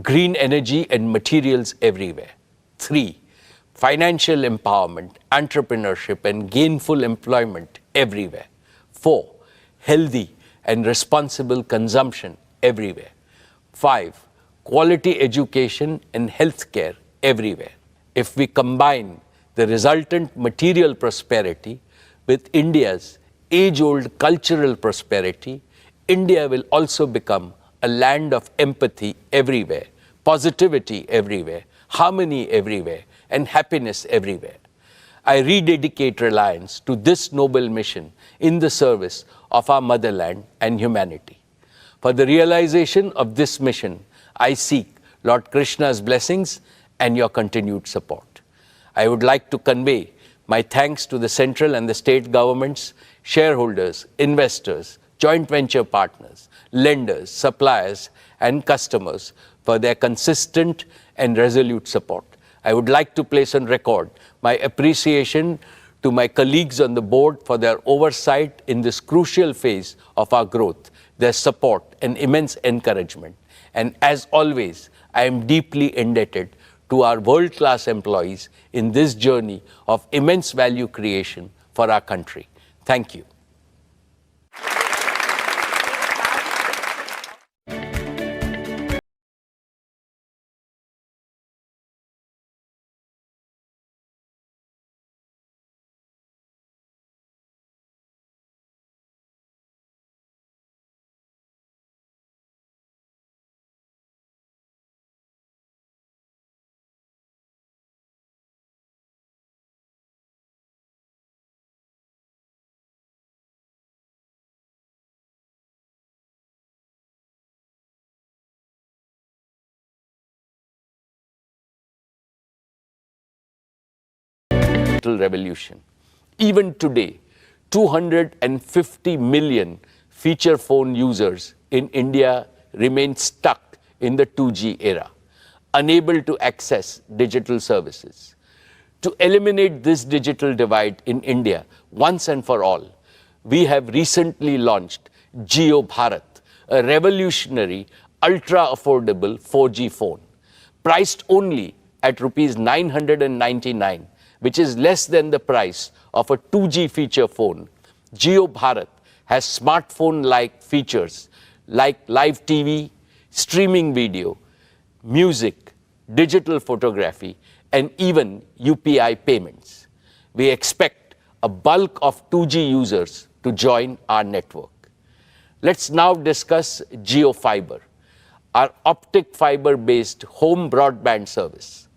Green energy and materials everywhere. 3. Financial empowerment, entrepreneurship and gainful employment everywhere. 4. Healthy and responsible consumption everywhere. 5. Quality education and healthcare everywhere. If we combine the resultant material prosperity with India's age-old cultural prosperity, India will also become a land of empathy everywhere, positivity everywhere, harmony everywhere, and happiness everywhere. I rededicate Reliance to this noble mission in the service of our motherland and humanity. For the realization of this mission, I seek Lord Krishna's blessings and your continued support. I would like to convey my thanks to the central and the state governments, shareholders, investors, joint venture partners, lenders, suppliers, and customers for their consistent and resolute support. I would like to place on record my appreciation to my colleagues on the board for their oversight in this crucial phase of our growth, their support and immense encouragement. And as always, I am deeply indebted to our world-class employees in this journey of immense value creation for our country. Thank you. Revolution. Even today, 250 million feature phone users in India remain stuck in the 2G era, unable to access digital services. To eliminate this digital divide in India once and for all, we have recently launched Jio Bharat, a revolutionary, ultra-affordable 4G phone, priced only at Rs 999, which is less than the price of a 2G feature phone. Jio Bharat has smartphone-like features like live TV, streaming video, music, digital photography, and even UPI payments. We expect a bulk of 2G users to join our network. Let's now discuss Jio Fiber, our optic fiber-based home broadband service.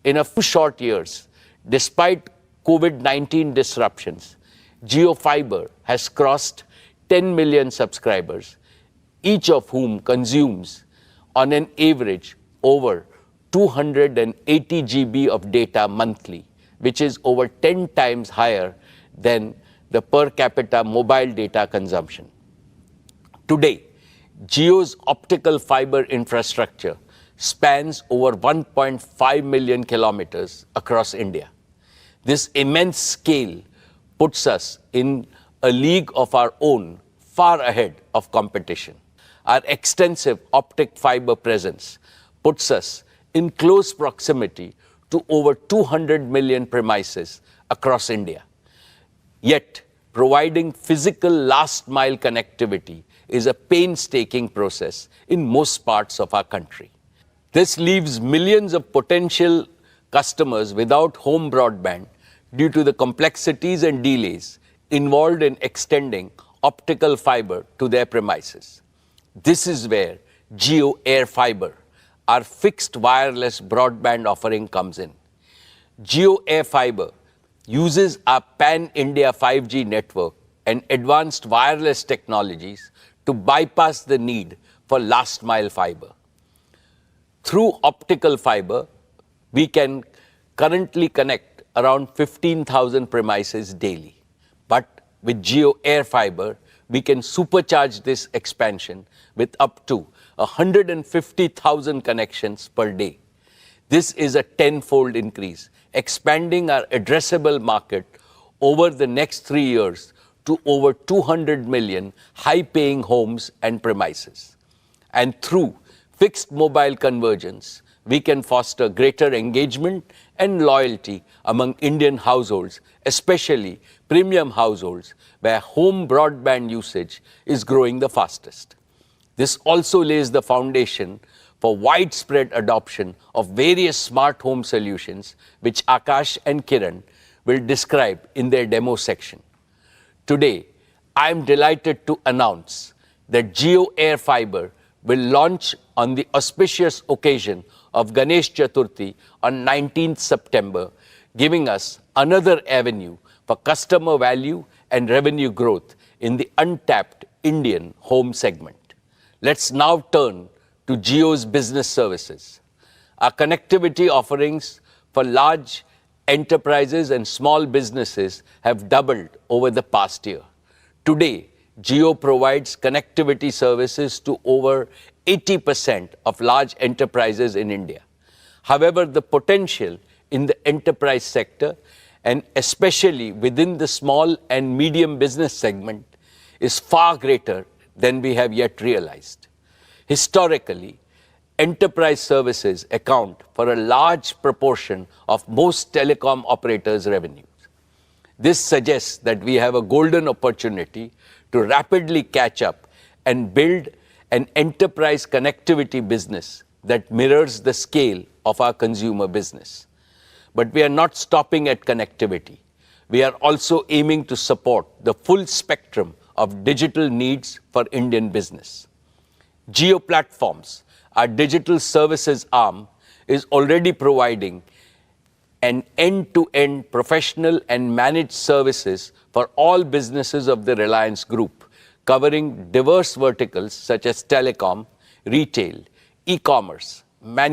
In a few short years, despite COVID-19 disruptions, Jio Fiber has crossed 10 million subscribers, each of whom consumes, on an average, over 280 GB of data monthly, which is over 10 times higher than the per capita mobile data consumption. Today, Jio's optical fiber infrastructure spans over 1.5 million kilometers across India. This immense scale puts us in a league of our own, far ahead of competition. Our extensive optic fiber presence puts us in close proximity to over 200 million premises across India. Yet, providing physical last-mile connectivity is a painstaking process in most parts of our country. This leaves millions of potential customers without home broadband, due to the complexities and delays involved in extending optical fiber to their premises. This is where Jio Air Fiber, our fixed wireless broadband offering, comes in. Jio Air Fiber uses our pan-India 5G network and advanced wireless technologies to bypass the need for last-mile fiber. Through optical fiber, we can currently connect around 15,000 premises daily. But with Jio Air Fiber, we can supercharge this expansion with up to 150,000 connections per day. This is a tenfold increase, expanding our addressable market over the next 3 years to over 200 million high-paying homes and premises. And through fixed mobile convergence, we can foster greater engagement and loyalty among Indian households, especially premium households, where home broadband usage is growing the fastest. This also lays the foundation for widespread adoption of various smart home solutions, which Akash and Kiran will describe in their demo section. Today, I am delighted to announce that Jio Air Fiber will launch on the auspicious occasion of Ganesh Chaturthi on 19th September, giving us another avenue for customer value and revenue growth in the untapped Indian home segment. Let's now turn to Jio's business services. Our connectivity offerings for large enterprises and small businesses have doubled over the past year. Today, Jio provides connectivity services to over 80% of large enterprises in India. However, the potential in the enterprise sector, and especially within the small and medium business segment, is far greater than we have yet realized. Historically, enterprise services account for a large proportion of most telecom operators' revenues. This suggests that we have a golden opportunity to rapidly catch up and build an enterprise connectivity business that mirrors the scale of our consumer business. But we are not stopping at connectivity. We are also aiming to support the full spectrum of digital needs for Indian business. Jio Platforms, our digital services arm, is already providing an end-to-end professional and managed services for all businesses of the Reliance Group, covering diverse verticals such as telecom, retail, e-commerce, manufacturing,